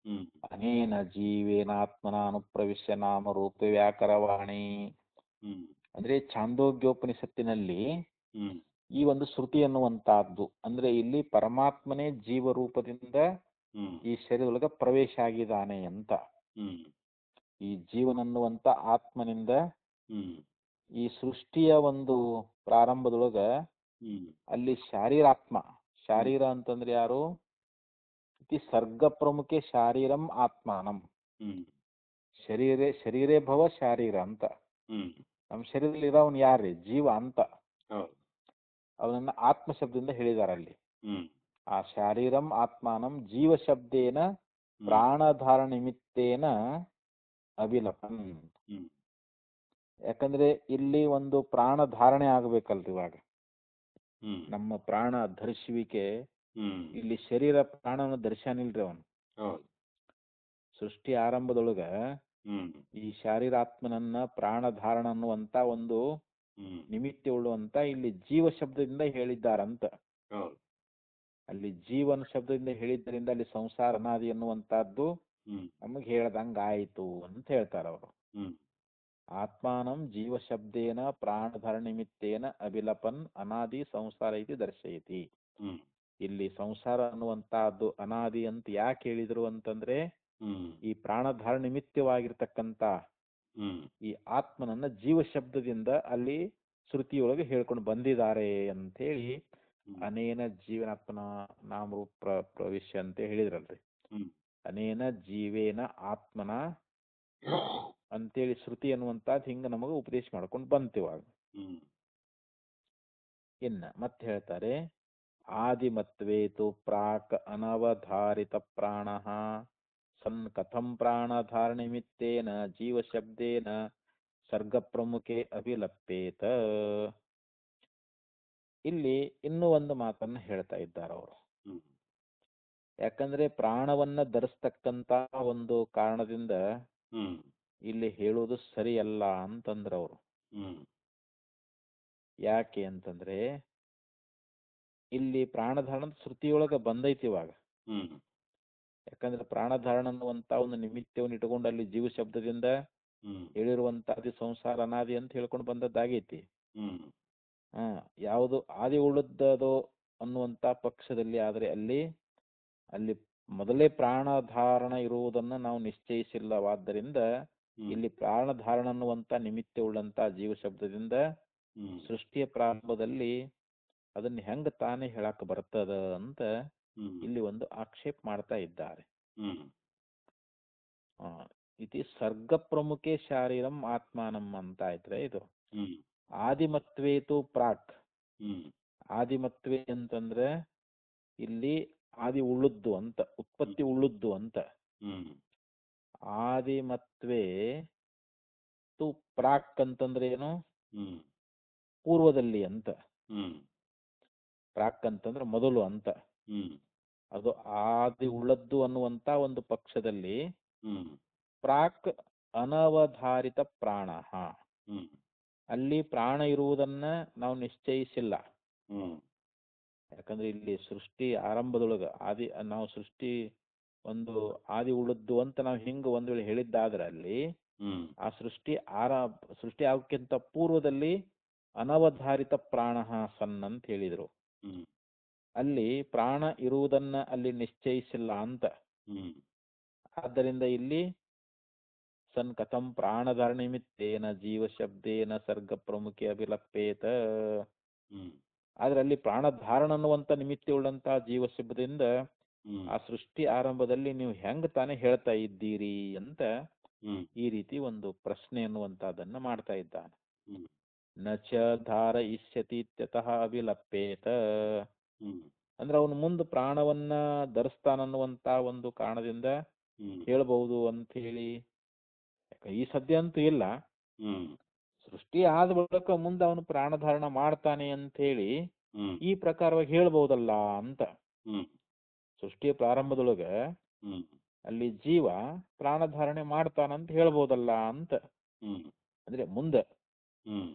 ಅನೇನ ಜೀವೇನಾತ್ಮನ ಅನುಪ್ರವಿಶ್ಯ ನಾಮ ರೂಪ ವ್ಯಾಕರವಾಣಿ ಅಂದ್ರೆ ಛಾಂದೋಗ್ಯೋಪನಿಷತ್ತಿನಲ್ಲಿ ಈ ಒಂದು ಶ್ರುತಿ ಅನ್ನುವಂತಹದ್ದು ಅಂದ್ರೆ ಇಲ್ಲಿ ಪರಮಾತ್ಮನೇ ಜೀವ ರೂಪದಿಂದ ಈ ಶರೀರದೊಳಗೆ ಪ್ರವೇಶ ಆಗಿದ್ದಾನೆ ಅಂತ. ಈ ಜೀವನನ್ನುವಂತ ಆತ್ಮನಿಂದ ಈ ಸೃಷ್ಟಿಯ ಒಂದು ಪ್ರಾರಂಭದೊಳಗ ಅಲ್ಲಿ ಶಾರೀರಾತ್ಮ, ಶಾರೀರ ಅಂತಂದ್ರೆ ಯಾರು, ಇತಿ ಸರ್ಗ ಪ್ರಮುಖೆ ಶಾರೀರಂ ಆತ್ಮಾನಂ, ಶರೀರೇ ಭವ ಶಾರೀರ ಅಂತ. ನಮ್ಮ ಶರೀರದಲ್ಲಿ ಇರೋವನ್ ಯಾರ್ರಿ, ಜೀವ ಅಂತ. ಅವನನ್ನ ಆತ್ಮ ಶಬ್ದದಿಂದ ಹೇಳಿದಾರೆ ಅಲ್ಲಿ. ಆ ಶಾರೀರಂ ಆತ್ಮಾನಂ ಜೀವ ಶಬ್ದೇನ ಪ್ರಾಣಧಾರ ನಿಮಿತ್ತೇನ ಅಭಿಲಪನ್. ಯಾಕಂದ್ರೆ ಇಲ್ಲಿ ಒಂದು ಪ್ರಾಣ ಧಾರಣೆ ಆಗ್ಬೇಕಲ್ರಿ ಇವಾಗ. ನಮ್ಮ ಪ್ರಾಣ ಧರಿಸುವಿಕೆ, ಇಲ್ಲಿ ಶರೀರ ಪ್ರಾಣವನ್ನು ಧರಿಸ್ಯಾನಿಲ್ರಿ ಅವನು. ಸೃಷ್ಟಿ ಆರಂಭದೊಳಗ ಈ ಶಾರೀರಾತ್ಮನನ್ನ ಪ್ರಾಣ ಧಾರಣ ಅನ್ನುವಂತ ಒಂದು ನಿಮಿತ್ತ ಉಳ್ಳುವಂತ ಇಲ್ಲಿ ಜೀವ ಶಬ್ದದಿಂದ ಹೇಳಿದ್ದಾರಂತ. ಅಲ್ಲಿ ಜೀವನ ಶಬ್ದದಿಂದ ಹೇಳಿದ್ದರಿಂದ ಅಲ್ಲಿ ಸಂಸಾರ ಅನಾದಿ ಅನ್ನುವಂತಹದ್ದು ನಮಗೆ ಹೇಳ್ದಂಗ ಆಯ್ತು ಅಂತ ಹೇಳ್ತಾರ ಅವರು. ಆತ್ಮಾನಂ ಜೀವ ಶಬ್ದೇನ ಪ್ರಾಣಧರ ನಿಮಿತ್ತೇನ ಅಭಿಲಪನ್ ಅನಾದಿ ಸಂಸಾರ ಇತಿ ದರ್ಶಯತಿ. ಇಲ್ಲಿ ಸಂಸಾರ ಅನ್ನುವಂತಹದ್ದು ಅನಾದಿ ಅಂತ ಯಾಕೆ ಹೇಳಿದ್ರು ಅಂತಂದ್ರೆ, ಈ ಪ್ರಾಣಧಾರ ನಿಮಿತ್ತವಾಗಿರ್ತಕ್ಕಂತ ಈ ಆತ್ಮನನ್ನ ಜೀವ ಶಬ್ದದಿಂದ ಅಲ್ಲಿ ಶ್ರುತಿಯೊಳಗೆ ಹೇಳ್ಕೊಂಡು ಬಂದಿದ್ದಾರೆ ಅಂತ ಹೇಳಿ ಅನೇನ ಜೀವನಾತ್ಮನ ನಾಮರೂಪ ಪ್ರವೇಶ ಅಂತ ಹೇಳಿದ್ರಲ್ರಿ. ಅನೇನ ಜೀವೇನ ಆತ್ಮನ ಅಂತೇಳಿ ಶ್ರುತಿ ಅನ್ನುವಂಥದ್ದು ಹಿಂಗ ನಮಗೆ ಉಪದೇಶ ಮಾಡ್ಕೊಂಡು ಬಂತಿವಾಗ. ಇನ್ನ ಮತ್ತೆ ಹೇಳ್ತಾರೆ, ಆದಿಮತ್ವೇತು ಪ್ರಾಕ್ ಅನವಧಾರಿತ ಪ್ರಾಣ ಸನ್ ಕಥಂ ಪ್ರಾಣಧಾರ ನಿಮಿತ್ತೇನ ಜೀವ ಶಬ್ದೇನ ಸರ್ಗ ಪ್ರಮುಖೆ ಅಭಿಲಪ್ಪೇತ. ಇಲ್ಲಿ ಇನ್ನೂ ಒಂದು ಮಾತನ್ನ ಹೇಳ್ತಾ ಇದ್ದಾರೆ ಅವರು. ಯಾಕಂದ್ರೆ ಪ್ರಾಣವನ್ನ ಧರಿಸ್ತಕ್ಕಂತ ಒಂದು ಕಾರಣದಿಂದ ಇಲ್ಲಿ ಹೇಳುವುದು ಸರಿಯಲ್ಲ ಅಂತಂದ್ರ ಅವರು. ಯಾಕೆ ಅಂತಂದ್ರೆ ಇಲ್ಲಿ ಪ್ರಾಣಧಾರಣ ಶ್ರುತಿಯೊಳಗ ಬಂದೈತಿ ಇವಾಗ. ಯಾಕಂದ್ರೆ ಪ್ರಾಣಧಾರಣ ಅನ್ನುವಂತ ಒಂದು ನಿಮಿತ್ತವನ್ನು ಇಟ್ಕೊಂಡು ಅಲ್ಲಿ ಜೀವ ಶಬ್ದದಿಂದ ಹೇಳಿರುವಂತ ಅದಿ ಸಂಸಾರ ಅನಾದಿ ಅಂತ ಹೇಳ್ಕೊಂಡು ಬಂದದ್ದಾಗೈತಿ. ಯಾವುದು ಆದಿ ಉಳಿದದೋ ಅನ್ನುವಂತ ಪಕ್ಷದಲ್ಲಿ ಆದ್ರೆ ಅಲ್ಲಿ ಮೊದಲೇ ಪ್ರಾಣಧಾರಣ ಇರುವುದನ್ನ ನಾವು ನಿಶ್ಚಯಿಸಿಲ್ಲವಾದ್ದರಿಂದ ಇಲ್ಲಿ ಪ್ರಾಣಧಾರಣ ಅನ್ನುವಂತ ನಿಮಿತ್ತ ಉಳ್ಳಂತ ಜೀವ ಶಬ್ದದಿಂದ ಸೃಷ್ಟಿಯ ಪ್ರಾರಂಭದಲ್ಲಿ ಅದನ್ನ ಹೆಂಗ ತಾನೇ ಹೇಳಕ್ ಬರ್ತದ ಅಂತ ಇಲ್ಲಿ ಒಂದು ಆಕ್ಷೇಪ ಮಾಡ್ತಾ ಇದ್ದಾರೆ. ಇತಿ ಸರ್ಗ ಪ್ರಮುಖೆ ಶಾರೀರಂ ಆತ್ಮಾನಂ ಅಂತ ಆಯ್ತ್ರೆ ಇದು. ಆದಿಮತ್ವೇತು ಪ್ರಾಕ್, ಆದಿಮತ್ವೇ ಅಂತಂದ್ರೆ ಇಲ್ಲಿ ಆದಿ ಉಳ್ಳುದ್ದು ಅಂತ, ಉತ್ಪತ್ತಿ ಉಳ್ಳುದ್ದು ಅಂತ. ಆದಿಮತ್ವೇ ತು ಪ್ರಾಕ್ ಅಂತಂದ್ರೆ ಏನು, ಪೂರ್ವದಲ್ಲಿ ಅಂತ. ಪ್ರಾಕ್ ಅಂತಂದ್ರೆ ಮೊದಲು ಅಂತ. ಅದು ಆದಿ ಉಳ್ಳದ್ದು ಅನ್ನುವಂತ ಒಂದು ಪಕ್ಷದಲ್ಲಿ ಪ್ರಾಕ್ ಅನವಧಾರಿತ ಪ್ರಾಣ, ಅಲ್ಲಿ ಪ್ರಾಣ ಇರುವುದನ್ನ ನಾವು ನಿಶ್ಚಯಿಸಿಲ್ಲ. ಯಾಕಂದ್ರೆ ಇಲ್ಲಿ ಸೃಷ್ಟಿ ಆರಂಭದೊಳಗ ನಾವು ಸೃಷ್ಟಿ ಒಂದು ಆದಿ ಉಳ್ಳದ್ದು ಅಂತ ನಾವು ಹಿಂಗ ಒಂದ್ ವೇಳೆ ಹೇಳಿದ್ದಾದ್ರೆ ಅಲ್ಲಿ ಆ ಸೃಷ್ಟಿ ಆಗೋಕ್ಕಿಂತ ಪೂರ್ವದಲ್ಲಿ ಅನವಧಾರಿತ ಪ್ರಾಣ ಸನ್ ಅಂತ ಹೇಳಿದ್ರು. ಅಲ್ಲಿ ಪ್ರಾಣ ಇರುವುದನ್ನ ಅಲ್ಲಿ ನಿಶ್ಚಯಿಸಿಲ್ಲ ಅಂತ. ಆದ್ದರಿಂದ ಇಲ್ಲಿ ಸನ್ ಕಥಂ ಪ್ರಾಣಧಾರ ನಿಮಿತ್ತೇನ ಜೀವ ಶಬ್ದೇನ ಸರ್ಗ ಪ್ರಮುಖೆ ಅಭಿಲಪ್ಪೇತ. ಆದ್ರೆ ಅಲ್ಲಿ ಪ್ರಾಣಧಾರಣ ಅನ್ನುವಂತ ನಿಮಿತ್ತ ಉಳ್ಳಂತಹ ಜೀವ ಶಬ್ದದಿಂದ ಆ ಸೃಷ್ಟಿ ಆರಂಭದಲ್ಲಿ ನೀವು ಹೆಂಗ್ ತಾನೇ ಹೇಳ್ತಾ ಇದ್ದೀರಿ ಅಂತ ಈ ರೀತಿ ಒಂದು ಪ್ರಶ್ನೆ ಅನ್ನುವಂತಹದನ್ನ ಮಾಡ್ತಾ ಇದ್ದಾನೆ. ನಚ ಧಾರ ಇಷ್ಯತಿ ಇತ್ಯತಃ ಅಭಿಲಪ್ಪೇತ. ಅಂದ್ರೆ ಅವನು ಮುಂದೆ ಪ್ರಾಣವನ್ನ ಧರಿಸ್ತಾನನ್ನುವಂತ ಒಂದು ಕಾರಣದಿಂದ ಹೇಳ್ಬಹುದು ಅಂತ ಹೇಳಿ. ಈ ಸದ್ಯ ಅಂತೂ ಇಲ್ಲ, ಸೃಷ್ಟಿ ಆದ ಬಳಿಕ ಮುಂದೆ ಅವನು ಪ್ರಾಣಧಾರಣ ಮಾಡ್ತಾನೆ ಅಂತ ಹೇಳಿ ಹ್ಮ್ ಈ ಪ್ರಕಾರವಾಗಿ ಹೇಳ್ಬಹುದಲ್ಲ ಅಂತ. ಹ್ಮ್ ಸೃಷ್ಟಿಯ ಪ್ರಾರಂಭದೊಳಗೆ ಹ್ಮ್ ಅಲ್ಲಿ ಜೀವ ಪ್ರಾಣಧಾರಣೆ ಮಾಡ್ತಾನಂತ ಹೇಳ್ಬೋದಲ್ಲ ಅಂತ. ಹ್ಮ್ ಅಂದ್ರೆ ಮುಂದೆ ಹ್ಮ್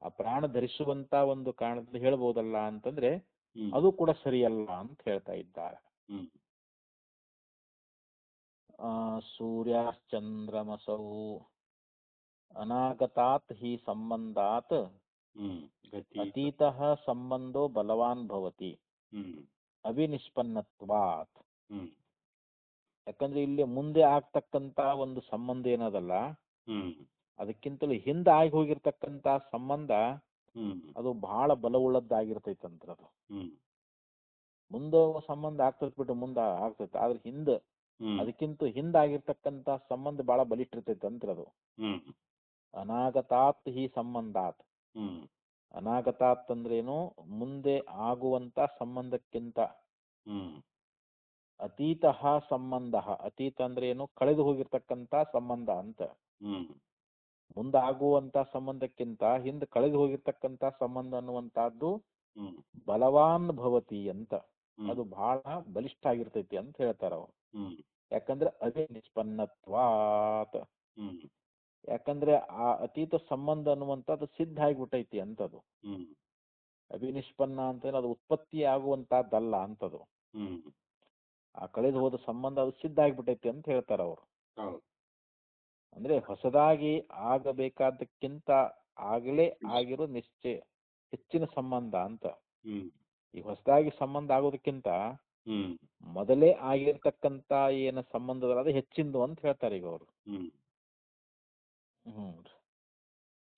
ಆ ಪ್ರಾಣ ಧರಿಸುವಂತ ಒಂದು ಕಾರಣದಲ್ಲಿ ಹೇಳ್ಬೋದಲ್ಲ ಅಂತಂದ್ರೆ ಹ್ಮ್ ಅದು ಕೂಡ ಸರಿಯಲ್ಲ ಅಂತ ಹೇಳ್ತಾ ಇದ್ದಾರೆ. ಹ್ಮ್ ಸೂರ್ಯಾಶ್ಚಂದ್ರಮಸೌ ಅನಾಗತಾತ್ ಹಿ ಸಂಬಂಧಾತ್ ಹ್ಮ್ ಗತಿ ಅತೀತಃ ಸಂಬಂಧೋ ಬಲವಾನ್ ಭವತಿ ಹ್ಮ್ ಅವಿನಿಷ್ಪನ್ನತ್ವಾತ್. ಹ್ಮ್ ಯಾಕಂದ್ರೆ ಇಲ್ಲಿ ಮುಂದೆ ಆಗ್ತಕ್ಕಂತ ಒಂದು ಸಂಬಂಧ ಏನದಲ್ಲ, ಹ್ಮ್ ಅದಕ್ಕಿಂತಲೂ ಹಿಂದೆ ಆಗಿ ಹೋಗಿರ್ತಕ್ಕಂತ ಸಂಬಂಧ ಹ್ಮ್ ಅದು ಬಹಳ ಬಲವುಳ್ಳದ್ದಾಗಿರ್ತೈತಂತ್ರ. ಅದು ಹ್ಮ್ ಮುಂದೆ ಸಂಬಂಧ ಆಗ್ತೈತ್ ಬಿಟ್ಟು ಮುಂದೆ ಆಗ್ತೈತೆ, ಆದ್ರೆ ಹಿಂದೆ ಹ್ಮ್ ಅದಕ್ಕಿಂತ ಹಿಂದೆ ಆಗಿರ್ತಕ್ಕಂತ ಸಂಬಂಧ ಬಹಳ ಬಲಿಷ್ಠಿರ್ತೈತಂತ್ರ ಅದು. ಹ್ಮ್ ಅನಾಗತಾತ್ ಹಿ ಸಂಬಂಧಾತ್. ಹ್ಮ್ ಅನಾಗತಾತ್ ಅಂದ್ರೇನು, ಮುಂದೆ ಆಗುವಂತ ಸಂಬಂಧಕ್ಕಿಂತ. ಹ್ಮ್ ಅತೀತಃ ಸಂಬಂಧ, ಅತೀತ ಅಂದ್ರೆ ಏನು, ಕಳೆದು ಹೋಗಿರ್ತಕ್ಕಂತ ಸಂಬಂಧ ಅಂತ. ಹ್ಮ್ ಮುಂದೆ ಆಗುವಂತ ಸಂಬಂಧಕ್ಕಿಂತ ಹಿಂದೆ ಕಳೆದು ಹೋಗಿರ್ತಕ್ಕಂತ ಸಂಬಂಧ ಅನ್ನುವಂತಹದ್ದು ಹ್ಮ್ ಬಲವಾನ್ ಭವತಿ ಅಂತ. ಹ್ಮ್ ಅದು ಬಹಳ ಬಲಿಷ್ಠ ಆಗಿರ್ತೈತಿ ಅಂತ ಹೇಳ್ತಾರ ಅವ್ರು. ಹ್ಮ್ ಯಾಕಂದ್ರೆ ಅದೇ ನಿಷ್ಪನ್ನತ್ವಾತ್. ಹ್ಮ್ ಯಾಕಂದ್ರೆ ಆ ಅತೀತ ಸಂಬಂಧ ಅನ್ನುವಂಥದ್ದು ಸಿದ್ಧ ಆಗಿಬಿಟ್ಟೈತಿ ಅಂತದು. ಹ್ಮ್ ಅಭಿನಿಷ್ಪನ್ನ ಅಂತ ಅದು ಉತ್ಪತ್ತಿ ಆಗುವಂತಹದ್ದಲ್ಲ ಅಂತದು. ಹ್ಮ್ ಆ ಕಳೆದು ಹೋದ ಸಂಬಂಧ ಅದು ಸಿದ್ಧ ಆಗಿಬಿಟ್ಟೈತಿ ಅಂತ ಹೇಳ್ತಾರ ಅವರು. ಹೌದು ಅಂದ್ರೆ ಹೊಸದಾಗಿ ಆಗಬೇಕಾದಕ್ಕಿಂತ ಆಗಲೇ ಆಗಿರೋ ನಿಶ್ಚಯ ಹೆಚ್ಚಿನ ಸಂಬಂಧ ಅಂತ. ಹ್ಮ್ ಈ ಹೊಸದಾಗಿ ಸಂಬಂಧ ಆಗೋದಕ್ಕಿಂತ ಹ್ಮ್ ಮೊದಲೇ ಆಗಿರ್ತಕ್ಕಂತ ಏನು ಸಂಬಂಧದ ಅದು ಹೆಚ್ಚಿಂದು ಅಂತ ಹೇಳ್ತಾರೆ ಈಗ ಅವರು. ಹ್ಮ್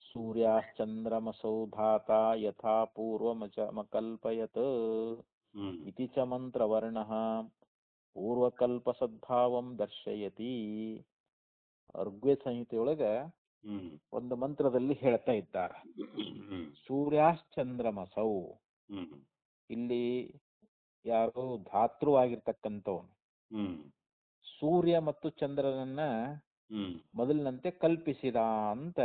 ಸೂರ್ಯಾಶ್ಚಂದ್ರಮಸೌ ಧಾತ ಯಥಾ ಪೂರ್ವಮಕಲ್ಪಯತ್ ಹ್ಮ್ ಇತಿ ಚ ಮಂತ್ರವರ್ಣಃ ಪೂರ್ವಕಲ್ಪಸದ್ಭಾವಂ ದರ್ಶಯತಿ. ಋಗ್ವೇದ ಸಂಹಿತೆಯೊಳಗೆ ಹ್ಮ್ ಒಂದು ಮಂತ್ರದಲ್ಲಿ ಹೇಳ್ತಾ ಇದ್ದಾರೆ, ಹ್ಮ್ ಸೂರ್ಯಾಶ್ಚಂದ್ರಮಸೌ. ಹ್ಮ್ ಇಲ್ಲಿ ಯಾರು ಧಾತೃ ಆಗಿರ್ತಕ್ಕಂಥವನು ಹ್ಮ್ ಸೂರ್ಯ ಮತ್ತು ಚಂದ್ರನನ್ನ ಹ್ಮ್ ಮೊದಲಿನಂತೆ ಕಲ್ಪಿಸಿದ ಅಂತ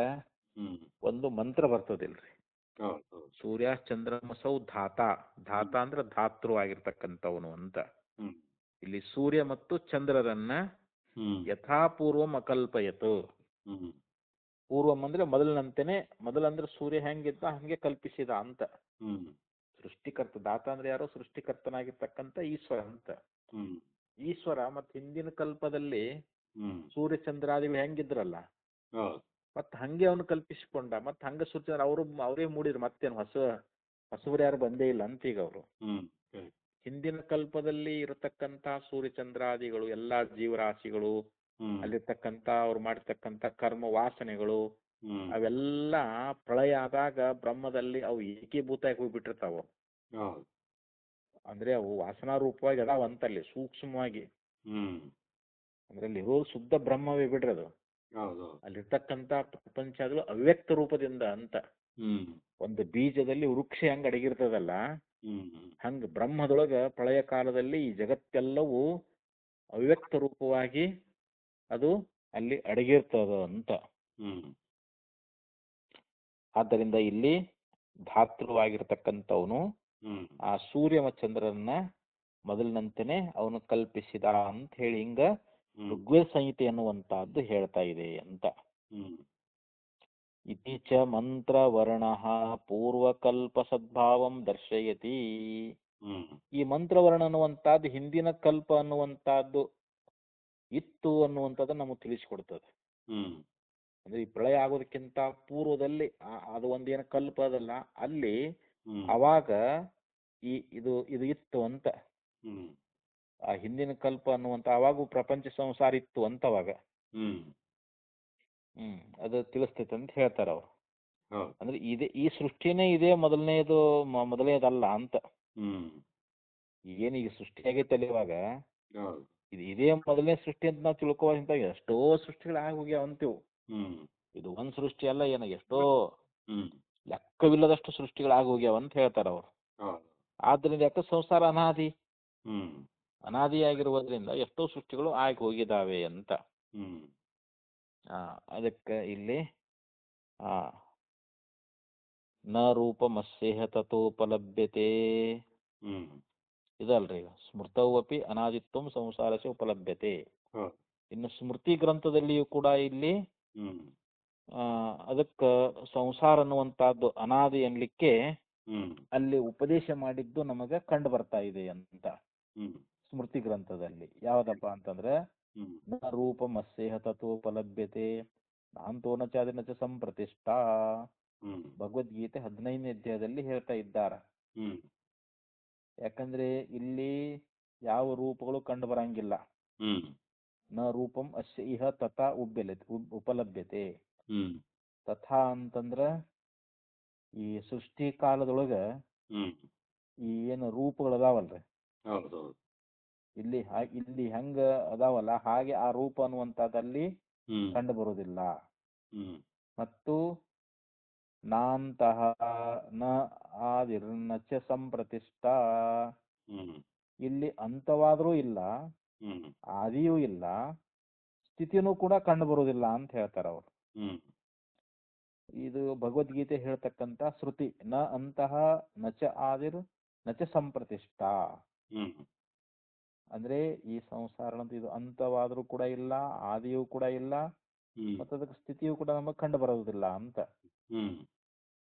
ಹ್ಮ್ ಒಂದು ಮಂತ್ರ ಬರ್ತದಿಲ್ರಿ. ಹೌದು ಸೂರ್ಯಾಶ್ಚಂದ್ರಮಸೌ ಧಾತ. ಧಾತ ಅಂದ್ರೆ ಧಾತೃ ಆಗಿರ್ತಕ್ಕಂಥವನು ಅಂತ. ಹ್ಮ್ ಇಲ್ಲಿ ಸೂರ್ಯ ಮತ್ತು ಚಂದ್ರರನ್ನ ಹ್ಮ್ ಯಥಾಪೂರ್ವಂ ಅಕಲ್ಪಯತು. ಹ್ಮ್ ಪೂರ್ವಂ ಅಂದ್ರೆ ಮೊದಲಿನಂತೆನೆ, ಮೊದಲಂದ್ರೆ ಸೂರ್ಯ ಹೆಂಗಿದ್ದ ಹಂಗೆ ಕಲ್ಪಿಸಿದ ಅಂತ. ಹ್ಮ್ ಸೃಷ್ಟಿಕರ್ತ. ದಾತ ಅಂದ್ರೆ ಯಾರೋ ಸೃಷ್ಟಿಕರ್ತನಾಗಿರ್ತಕ್ಕಂಥ ಈಶ್ವರ ಅಂತ. ಹ್ಮ್ ಈಶ್ವರ ಮತ್ತು ಹಿಂದಿನ ಕಲ್ಪದಲ್ಲಿ ಹ್ಮ್ ಸೂರ್ಯ ಚಂದ್ರಾದಿಗಳು ಹೆಂಗಿದ್ರಲ್ಲ, ಹೌದು ಮತ್ ಹಂಗೆ ಅವನು ಕಲ್ಪಿಸಿಕೊಂಡ. ಮತ್ ಹಂಗ ಸೂರ್ಯ ಅವರೇ ಮೂಡಿದ್ರು, ಮತ್ತೇನು ಹೊಸಬ್ರು ಯಾರು ಬಂದೇ ಇಲ್ಲ ಅಂತ ಈಗ ಅವರು. ಹ್ಮ್ ಹಿಂದಿನ ಕಲ್ಪದಲ್ಲಿ ಇರತಕ್ಕಂತ ಸೂರ್ಯ ಚಂದ್ರಾದಿಗಳು ಎಲ್ಲಾ ಜೀವರಾಶಿಗಳು, ಹ್ಮ್ ಅಲ್ಲಿರ್ತಕ್ಕಂತ ಅವ್ರು ಮಾಡಿರ್ತಕ್ಕಂತ ಕರ್ಮ ವಾಸನೆಗಳು ಹ್ಮ್ ಅವೆಲ್ಲ ಪ್ರಳಯ ಆದಾಗ ಬ್ರಹ್ಮದಲ್ಲಿ ಅವು ಏಕೀಭೂತ ಆಗಿ ಹೋಗ್ಬಿಟ್ಟಿರ್ತಾವ. ಹೌದು ಅಂದ್ರೆ ಅವು ವಾಸನಾ ರೂಪವಾಗಿ ಅದಾವಂತಲ್ಲಿ ಸೂಕ್ಷ್ಮವಾಗಿ. ಹ್ಮ್ ಅಂದ್ರೆ ಅಲ್ಲಿ ಇರೋದು ಶುದ್ಧ ಬ್ರಹ್ಮವೇ ಬಿಡ್ರದು. ಹೌದು ಅಲ್ಲಿರ್ತಕ್ಕಂತ ಪ್ರಪಂಚಗಳು ಅವ್ಯಕ್ತ ರೂಪದಿಂದ ಅಂತ. ಹ್ಮ್ ಒಂದು ಬೀಜದಲ್ಲಿ ವೃಕ್ಷ ಹೆಂಗ್ ಅಡಗಿರ್ತದಲ್ಲ, ಹ್ಮ್ ಹಂಗ ಬ್ರಹ್ಮದೊಳಗ ಪ್ರಳಯ ಕಾಲದಲ್ಲಿ ಈ ಜಗತ್ತೆಲ್ಲವೂ ಅವ್ಯಕ್ತ ರೂಪವಾಗಿ ಅದು ಅಲ್ಲಿ ಅಡಗಿರ್ತದ ಅಂತ. ಹ್ಮ್ ಆದ್ದರಿಂದ ಇಲ್ಲಿ ಧಾತೃವಾಗಿರ್ತಕ್ಕಂಥವನು ಹ್ಮ್ ಆ ಸೂರ್ಯ ಮತ್ತು ಚಂದ್ರರನ್ನ ಮೊದಲಿನಂತೆನೆ ಅವನು ಕಲ್ಪಿಸಿದ ಅಂತ ಹೇಳಿ ಹಿಂಗ ಋಗ್ವೇದ ಸಂಹಿತೆ ಅನ್ನುವಂತಹದ್ದು ಹೇಳ್ತಾ ಇದೆ ಅಂತ. ಹ್ಮ್ ಇತಿ ಚ ಮಂತ್ರವರ್ಣ ಪೂರ್ವಕಲ್ಪ ಸದ್ಭಾವಂ ದರ್ಶಯತಿ. ಹ್ಮ್ ಈ ಮಂತ್ರವರ್ಣ ಅನ್ನುವಂತಹದ್ದು ಹಿಂದಿನ ಕಲ್ಪ ಅನ್ನುವಂತಹದ್ದು ಇತ್ತು ಅನ್ನುವಂಥದ್ದನ್ನ ನಮಗೆ ತಿಳಿಸಿಕೊಡ್ತದೆ. ಹ್ಮ್ ಅಂದ್ರೆ ಈ ಪ್ರಳಯ ಆಗೋದಕ್ಕಿಂತ ಪೂರ್ವದಲ್ಲಿ ಅದು ಒಂದೇನು ಕಲ್ಪ ಅದಲ್ಲ, ಅಲ್ಲಿ ಅವಾಗ ಇದು ಇತ್ತು ಅಂತ. ಹ್ಮ್ ಆ ಹಿಂದಿನ ಕಲ್ಪ ಅನ್ನುವಂತ ಅವಾಗೂ ಪ್ರಪಂಚ ಸಂಸಾರ ಇತ್ತು ಅಂತ ಅವಾಗ. ಅದು ತಿಳಿಸ್ತೈತೆ ಅಂತ ಹೇಳ್ತಾರ ಅವ್ರು. ಅಂದ್ರೆ ಈ ಸೃಷ್ಟಿನೇ ಇದೇ ಮೊದಲನೇದಲ್ಲ ಅಂತ. ಏನೀಗ ಸೃಷ್ಟಿ ಆಗೈತಲ್ಲ ಇವಾಗ, ಇದೇ ಮೊದಲನೇ ಸೃಷ್ಟಿ ಅಂತ ನಾವು ತಿಳ್ಕೋವಂತ ಎಷ್ಟೋ ಸೃಷ್ಟಿಗಳು ಆಗಿ ಹೋಗ್ಯಾವ ಅಂತೀವಿ. ಇದು ಒಂದ್ ಸೃಷ್ಟಿ ಅಲ್ಲ, ಏನ ಎಷ್ಟೋ ಲೆಕ್ಕವಿಲ್ಲದಷ್ಟು ಸೃಷ್ಟಿಗಳಾಗಿ ಹೋಗ್ಯಾವ ಅಂತ ಹೇಳ್ತಾರ ಅವ್ರು. ಆದ್ರಿಂದ ಯಾಕೆ ಸಂಸಾರ ಅನಾದಿಯಾಗಿರುವುದರಿಂದ ಎಷ್ಟೋ ಸೃಷ್ಟಿಗಳು ಆಗಿ ಹೋಗಿದಾವೆ ಅಂತ. ಅದಕ್ಕೆ ಇಲ್ಲಿ ನ ರೂಪಮಸ್ಯೇಹ ತಥೋಪಲಭ್ಯತೆ. ಹ್ಮ್ ಇದಲ್ರಿ ಈಗ ಸ್ಮೃತವಪಿ ಅನಾದಿತ್ವಂ ಸಂಸಾರಸ್ಯ ಉಪಲಭ್ಯತೆ. ಹೌದು. ಇನ್ನು ಸ್ಮೃತಿ ಗ್ರಂಥದಲ್ಲಿಯೂ ಕೂಡ ಇಲ್ಲಿ ಹ್ಮ್ ಅದಕ್ಕೆ ಸಂಸಾರ ಅನ್ನುವಂತಹದ್ದು ಅನಾದಿ ಎನ್ಲಿಕ್ಕೆ ಹ್ಮ್ ಅಲ್ಲಿ ಉಪದೇಶ ಮಾಡಿದ್ದು ನಮಗೆ ಕಂಡು ಬರ್ತಾ ಇದೆ ಅಂತ ಹ್ಮ್ ಸ್ಮೃತಿ ಗ್ರಂಥದಲ್ಲಿ. ಯಾವ್ದಪ್ಪ ಅಂತಂದ್ರೆ ಹ್ಮ್ ನ ರೂಪಮಸ್ಯೇಹ ತಥೋಪಲಭ್ಯತೆ ನಾಂತೋ ನ ಚಾದಿನ ಚ ಸಂಪ್ರತಿಷ್ಠಾ. ಹ್ಮ್ ಭಗವದ್ಗೀತೆ 15ನೇ ಅಧ್ಯಾಯದಲ್ಲಿ ಹೇಳ್ತಾ ಇದ್ದಾರೆ. ಹ್ಮ್ ಯಾಕಂದ್ರೆ ಇಲ್ಲಿ ಯಾವ ರೂಪಗಳು ಕಂಡು ಬರಂಗಿಲ್ಲ. ಹ್ಮ್ ನ ರೂಪಂ ಅಸ್ಯ ಇಹ ತಥಾ ಉಪಲಭ್ಯತೆ. ಹ್ಮ್ ತಥಾ ಅಂತಂದ್ರ ಈ ಸೃಷ್ಟಿ ಕಾಲದೊಳಗ ಹ್ಮ್ ಈ ಏನು ರೂಪಗಳು ಅದಾವಲ್ರಿ, ಹೌದೌದು. ಇಲ್ಲಿ ಹೆಂಗ ಅದಾವಲ್ಲ ಹಾಗೆ ಆ ರೂಪ ಅನ್ನುವಂಥದ್ದಲ್ಲಿ ಹ್ಮ್ ಕಂಡು ಬರುವುದಿಲ್ಲ. ಹ್ಮ್ ಮತ್ತು ನಾಂತಹ ನ ಆದಿರ್ನ ಚ ಸಂಪ್ರತಿಷ್ಠಾ. ಹ್ಮ್ ಇಲ್ಲಿ ಅಂತವಾದರೂ ಇಲ್ಲ, ಹ್ಮ್ ಆದಿಯೂ ಇಲ್ಲ, ಸ್ಥಿತಿನೂ ಕೂಡ ಕಂಡು ಬರುವುದಿಲ್ಲ ಅಂತ ಹೇಳ್ತಾರೆ ಅವರು. ಹ್ಮ್ ಇದು ಭಗವದ್ಗೀತೆ ಹೇಳ್ತಕ್ಕಂಥ ಶ್ರುತಿ. ನ ಅಂತಹ ನಚ ಆದಿರ್ ನಚ ಸಂಪ್ರತಿಷ್ಠಾ. ಹ್ಮ್ ಅಂದ್ರೆ ಈ ಸಂಸಾರ ಅಂತ ಇದು ಅಂತವಾದರೂ ಕೂಡ ಇಲ್ಲ, ಆದಿಯೂ ಕೂಡ ಇಲ್ಲ, ಹ್ಮ್ ಮತ್ತು ಅದಕ್ಕೆ ಸ್ಥಿತಿಯೂ ಕೂಡ ನಮಗೆ ಕಂಡು ಬರುವುದಿಲ್ಲ ಅಂತ. ಹ್ಮ್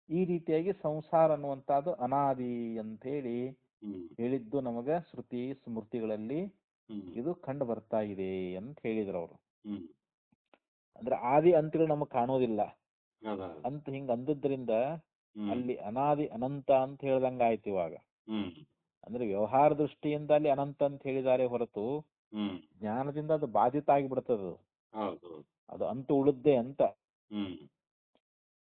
ಈ ರೀತಿಯಾಗಿ ಸಂಸಾರ ಅನ್ನುವಂಥದ್ದು ಅನಾದಿ ಅಂತ ಹೇಳಿ ಹ್ಮ್ ಹೇಳಿದ್ದು ನಮಗೆ ಶ್ರುತಿ ಸ್ಮೃತಿಗಳಲ್ಲಿ ಹ್ಮ್ ಇದು ಕಂಡು ಬರ್ತಾ ಇದೆ ಅಂತ ಹೇಳಿದ್ರು ಅವರು. ಹ್ಮ್ ಅಂದ್ರೆ ಆದಿ ಅಂತ್ಯಗಳು ನಮಗೆ ಕಾಣೋದಿಲ್ಲ ಅದ ಅಂತ ಹಿಂಗ ಅಂದದ್ರಿಂದ ಹ್ಮ್ ಅಲ್ಲಿ ಅನಾದಿ ಅನಂತ ಅಂತ ಹೇಳ್ದಂಗ ಆಯ್ತು ಇವಾಗ. ಹ್ಮ್ ಅಂದ್ರೆ ವ್ಯವಹಾರ ದೃಷ್ಟಿಯಿಂದ ಅಲ್ಲಿ ಅನಂತ ಅಂತ ಹೇಳಿದ್ದಾರೆ ಹೊರತು ಹ್ಮ್ ಜ್ಞಾನದಿಂದ ಅದು ಬಾಧಿತ ಆಗಿಬಿಡ್ತದ. ಹೌದು. ಅದು ಅಂತೂ ಉಳಿದ್ದೆ ಅಂತ. ಹ್ಮ್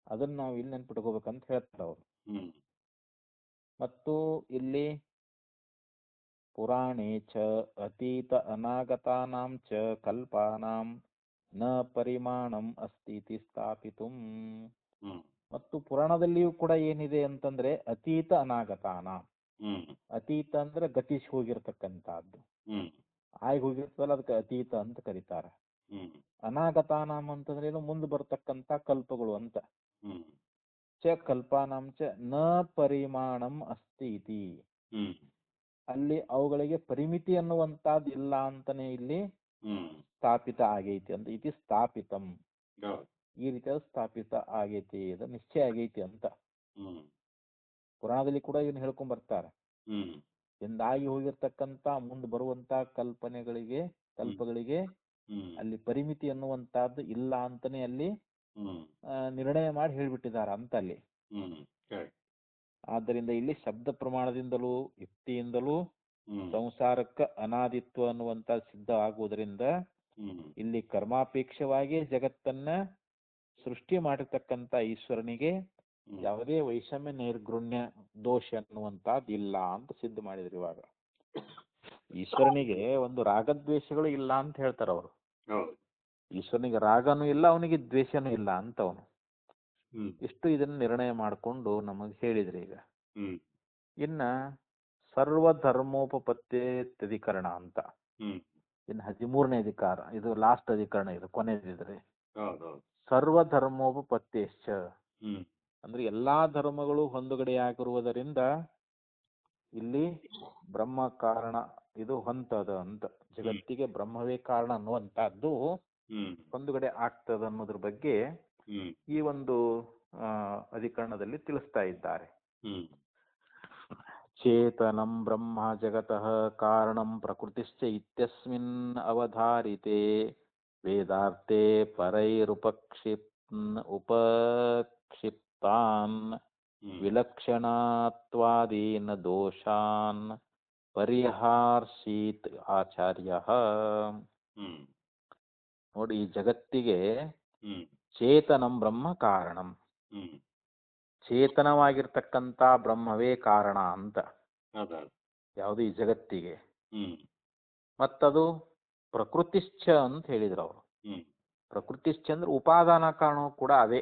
ಅದನ್ನ ನಾವು ಇಲ್ಲಿ ನೆನ್ಪಿಟ್ಕೋಬೇಕಂತ ಹೇಳ್ತಾರೆ ಅವರು. ಹ್ಮ್ ಮತ್ತು ಇಲ್ಲಿ ಪುರಾಣೇ ಚ ಅತೀತ ಅನಾಗತಾನಾಂ ಚ ಕಲ್ಪಾನಾಂ ನ ಪರಿಮಾಣಂ ಅಸ್ತಿ ಇತಿ ಸ್ಥಾಪಿತುಂ. ಹ್ಮ್ ಮತ್ತು ಪುರಾಣದಲ್ಲಿಯೂ ಕೂಡ ಏನಿದೆ ಅಂತಂದ್ರೆ ಅತೀತ ಅನಾಗತಾನ. ಹ್ಮ್ ಅತೀತ ಅಂದ್ರೆ ಗತಿಸಿ ಹೋಗಿರ್ತಕ್ಕಂಥದ್ದು, ಹ್ಮ್ ಆಗಿ ಹೋಗಿರ್ತದಲ್ಲ ಅದಕ್ಕೆ ಅತೀತ ಅಂತ ಕರೀತಾರೆ. ಹ್ಮ್ ಅನಾಗತಾನಾಂ ಅಂತಂದ್ರೆ ಏನು ಮುಂದೆ ಬರ್ತಕ್ಕಂಥ ಕಲ್ಪಗಳು ಅಂತ. ಹ್ಮ್ ಚ ಕಲ್ಪಾನಾಂ ಚ ನ ಪರಿಮಾಣಂ ಅಸ್ತಿ ಇತಿ. ಹ್ಮ್ ಅಲ್ಲಿ ಅವುಗಳಿಗೆ ಪರಿಮಿತಿ ಅನ್ನುವಂಥದ್ದು ಇಲ್ಲ ಅಂತಾನೆ ಇಲ್ಲಿ ಹ್ಮ್ ಸ್ಥಾಪಿತ ಆಗೈತಿ ಅಂತ. ಇತಿ ಸ್ಥಾಪಿತಂ. ಹೌದು. ಈ ರೀತಿಯಾದ ಸ್ಥಾಪಿತ ಆಗೈತಿ, ಅದು ನಿಶ್ಚಯ ಆಗೈತಿ ಅಂತ ಹ್ಮ್ ಪುರಾಣದಲ್ಲಿ ಕೂಡ ಇದನ್ನ ಹೇಳ್ಕೊಂಡ್ ಬರ್ತಾರೆ. ಹ್ಮ್ ಎಂದಾಗಿ ಹೋಗಿರ್ತಕ್ಕಂಥ ಮುಂದೆ ಬರುವಂತ ಕಲ್ಪಗಳಿಗೆ ಹ್ಮ್ ಅಲ್ಲಿ ಪರಿಮಿತಿ ಅನ್ನುವಂತಹದ್ದು ಇಲ್ಲ ಅಂತಾನೆ ಅಲ್ಲಿ ಹ್ಮ್ ನಿರ್ಣಯ ಮಾಡಿ ಹೇಳ್ಬಿಟ್ಟಿದ್ದಾರೆ ಅಂತ ಅಲ್ಲಿ. ಹ್ಮ್ ಆದ್ದರಿಂದ ಇಲ್ಲಿ ಶಬ್ದ ಪ್ರಮಾಣದಿಂದಲೂ ಯುಕ್ತಿಯಿಂದಲೂ ಹ್ಮ್ ಸಂಸಾರಕ್ಕೆ ಅನಾದಿತ್ವ ಅನ್ನುವಂತ ಸಿದ್ಧ ಆಗುವುದರಿಂದ ಹ್ಮ್ ಇಲ್ಲಿ ಕರ್ಮಾಪೇಕ್ಷವಾಗಿ ಜಗತ್ತನ್ನ ಸೃಷ್ಟಿ ಮಾಡಿರ್ತಕ್ಕಂಥ ಈಶ್ವರನಿಗೆ ಯಾವುದೇ ವೈಷಮ್ಯ ನೈರ್ಗುಣ್ಯ ದೋಷ ಅನ್ನುವಂತಹದ್ದು ಇಲ್ಲ ಅಂತ ಸಿದ್ಧ ಮಾಡಿದ್ರು. ಇವಾಗ ಈಶ್ವರನಿಗೆ ಒಂದು ರಾಗದ್ವೇಷಗಳು ಇಲ್ಲ ಅಂತ ಹೇಳ್ತಾರ ಅವರು. ಈಶ್ವರನಿಗೆ ರಾಗನೂ ಇಲ್ಲ, ಅವನಿಗೆ ದ್ವೇಷನೂ ಇಲ್ಲ ಅಂತ ಅವನು. ಇಷ್ಟು ಇದನ್ನ ನಿರ್ಣಯ ಮಾಡಿಕೊಂಡು ನಮಗೆ ಹೇಳಿದ್ರಿ. ಈಗ ಇನ್ನ ಸರ್ವಧರ್ಮೋಪಪತ್ತೇತ್ಯಧಿಕರಣ ಅಂತ ಇನ್ನು 13ನೇ ಅಧಿಕಾರ, ಇದು ಲಾಸ್ಟ್ ಅಧಿಕರಣ, ಇದು ಕೊನೆಯದಿದ್ರಿ. ಸರ್ವಧರ್ಮೋಪಪತ್ತೇಶ್ಚ ಅಂದ್ರೆ ಎಲ್ಲಾ ಧರ್ಮಗಳು ಹೊಂದುಗಡೆಯಾಗಿರುವುದರಿಂದ ಇಲ್ಲಿ ಬ್ರಹ್ಮ ಕಾರಣ ಇದು ಹೊಂತದ ಅಂತ. ಜಗತ್ತಿಗೆ ಬ್ರಹ್ಮವೇ ಕಾರಣ ಅನ್ನುವಂತಹದ್ದು ಹೊಂದುಗಡೆ ಆಗ್ತದ ಅನ್ನೋದ್ರ ಬಗ್ಗೆ ಈ ಒಂದು ಅಧಿಕರಣದಲ್ಲಿ ತಿಳಿಸ್ತಾ ಇದ್ದಾರೆ. ಚೇತನಂ ಬ್ರಹ್ಮ ಜಗತಃ ಕಾರಣಂ ಪ್ರಕೃತಿಶ್ಚ ಇತ್ಯಸ್ಮಿನ್ ಅವಧಾರಿತೆ ವೇದಾರ್ಥೆ ಉಪಕ್ಷಿಪ್ತಾನ್ ವಿಲಕ್ಷಣಾತ್ವಾದೀನ ದೋಷಾನ್ ಪರಿಹಾರ್ಷೀತ್ ಆಚಾರ್ಯಃ. ನೋಡಿ, ಈ ಜಗತ್ತಿಗೆ ಚೇತನಂ ಬ್ರಹ್ಮ ಕಾರಣಂ, ಚೇತನವಾಗಿರ್ತಕ್ಕಂಥ ಬ್ರಹ್ಮವೇ ಕಾರಣ ಅಂತ ಯಾವುದು ಈ ಜಗತ್ತಿಗೆ. ಮತ್ತದು ಪ್ರಕೃತಿಶ್ಚ ಅಂತ ಹೇಳಿದ್ರು ಅವರು. ಪ್ರಕೃತಿಶ್ಚ ಅಂದ್ರೆ ಉಪಾದಾನ ಕಾರಣವೂ ಕೂಡ ಅದೇ.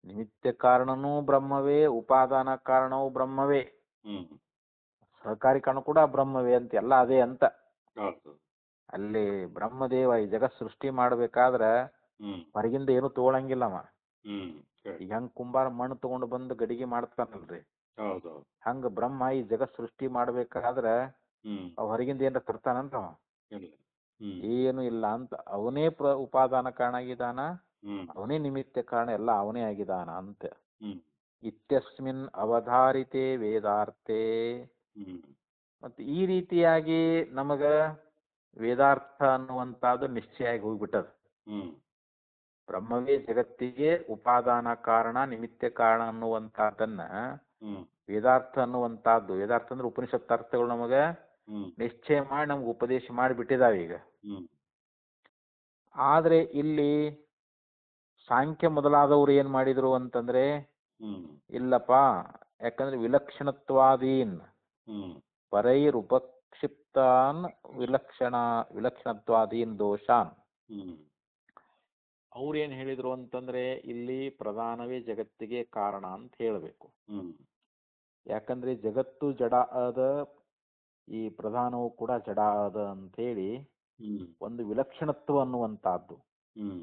ನಿಮಿತ್ತ ಕಾರಣನೂ ಬ್ರಹ್ಮವೇ, ಉಪಾದಾನ ಕಾರಣವೂ ಬ್ರಹ್ಮವೇ, ಸಹಕಾರಿ ಕಾರಣ ಕೂಡ ಬ್ರಹ್ಮವೇ ಅಂತ, ಎಲ್ಲ ಅದೇ ಅಂತ. ಅಲ್ಲಿ ಬ್ರಹ್ಮದೇವ ಈ ಜಗತ್ ಸೃಷ್ಟಿ ಮಾಡ್ಬೇಕಾದ್ರ ಹೊರಗಿಂದ ಏನು ತಗೊಳಂಗಿಲ್ಲವ. correct. ಈಗ ಹೆಂಗ್ ಕುಂಬಾರ ಮಣ್ಣು ತಗೊಂಡು ಬಂದು ಗಡಿಗೆ ಮಾಡ್ತಾನಲ್ರಿ, ಹೌದು. ಹಂಗ ಬ್ರಹ್ಮ ಈ ಜಗತ್ ಸೃಷ್ಟಿ ಮಾಡ್ಬೇಕಾದ್ರ ಹ್ಮ್. ಅವ್ ಹೊರಗಿಂದ ಏನಾರ ತರ್ತಾನಂತ ಅವ? ಇಲ್ಲ. ಹ್ಮ್. ಏನು ಇಲ್ಲ ಅಂತ. ಅವನೇ ಉಪಾದಾನ ಕಾರಣ ಆಗಿದಾನ, ಹ್ಮ್. ಅವನೇ ನಿಮಿತ್ತ ಕಾರಣ, ಎಲ್ಲ ಅವನೇ ಆಗಿದಾನ ಅಂತ. ಹ್ಮ್. ಇತ್ಯಸ್ಮಿನ್ ಅವಧಾರಿತೆ ವೇದಾರ್ಥೆ. ಹ್ಮ್. ಮತ್ತೆ ಈ ರೀತಿಯಾಗಿ ನಮಗ ವೇದಾರ್ಥ ಅನ್ನುವಂಥದ್ದು ನಿಶ್ಚಯ ಆಗಿ ಹೋಗ್ಬಿಟ್ಟದ. ಹ್ಮ್. ಬ್ರಹ್ಮವೇ ಜಗತ್ತಿಗೆ ಉಪಾದಾನ ಕಾರಣ ನಿಮಿತ್ತ ಕಾರಣ ಅನ್ನುವಂಥದ್ದನ್ನ ಹ್ಮ್. ವೇದಾರ್ಥ ಅನ್ನುವಂಥದ್ದು, ವೇದಾರ್ಥ ಅಂದ್ರೆ ಉಪನಿಷತ್ ಅರ್ಥಗಳು ನಮಗ ಹ್ಮ್. ನಿಶ್ಚಯ ಮಾಡಿ ನಮ್ಗೆ ಉಪದೇಶ ಮಾಡಿ ಬಿಟ್ಟಿದಾವೆ ಈಗ. ಹ್ಮ್. ಆದ್ರೆ ಇಲ್ಲಿ ಸಾಂಖ್ಯ ಮೊದಲಾದವರು ಏನ್ ಮಾಡಿದ್ರು ಅಂತಂದ್ರೆ, ಹ್ಮ್. ಇಲ್ಲಪ್ಪ, ಯಾಕಂದ್ರೆ ವಿಲಕ್ಷಣತ್ವಾದೀನ್ ಹ್ಮ್. ಪರೈರುಪಕ್ಷಿಪ್ತಾನ್ ವಿಲಕ್ಷಣತ್ವಾದೀನ್ ದೋಷಾನ್. ಹ್ಮ್. ಅವ್ರೇನ್ ಹೇಳಿದ್ರು ಅಂತಂದ್ರೆ, ಇಲ್ಲಿ ಪ್ರಧಾನವೇ ಜಗತ್ತಿಗೆ ಕಾರಣ ಅಂತ ಹೇಳಬೇಕು. ಹ್ಮ್. ಯಾಕಂದ್ರೆ ಜಗತ್ತು ಜಡ ಅದ, ಈ ಪ್ರಧಾನವು ಕೂಡ ಜಡ ಅದ ಅಂತೇಳಿ ಹ್ಮ್. ಒಂದು ವಿಲಕ್ಷಣತ್ವ ಅನ್ನುವಂಥದ್ದು. ಹ್ಮ್.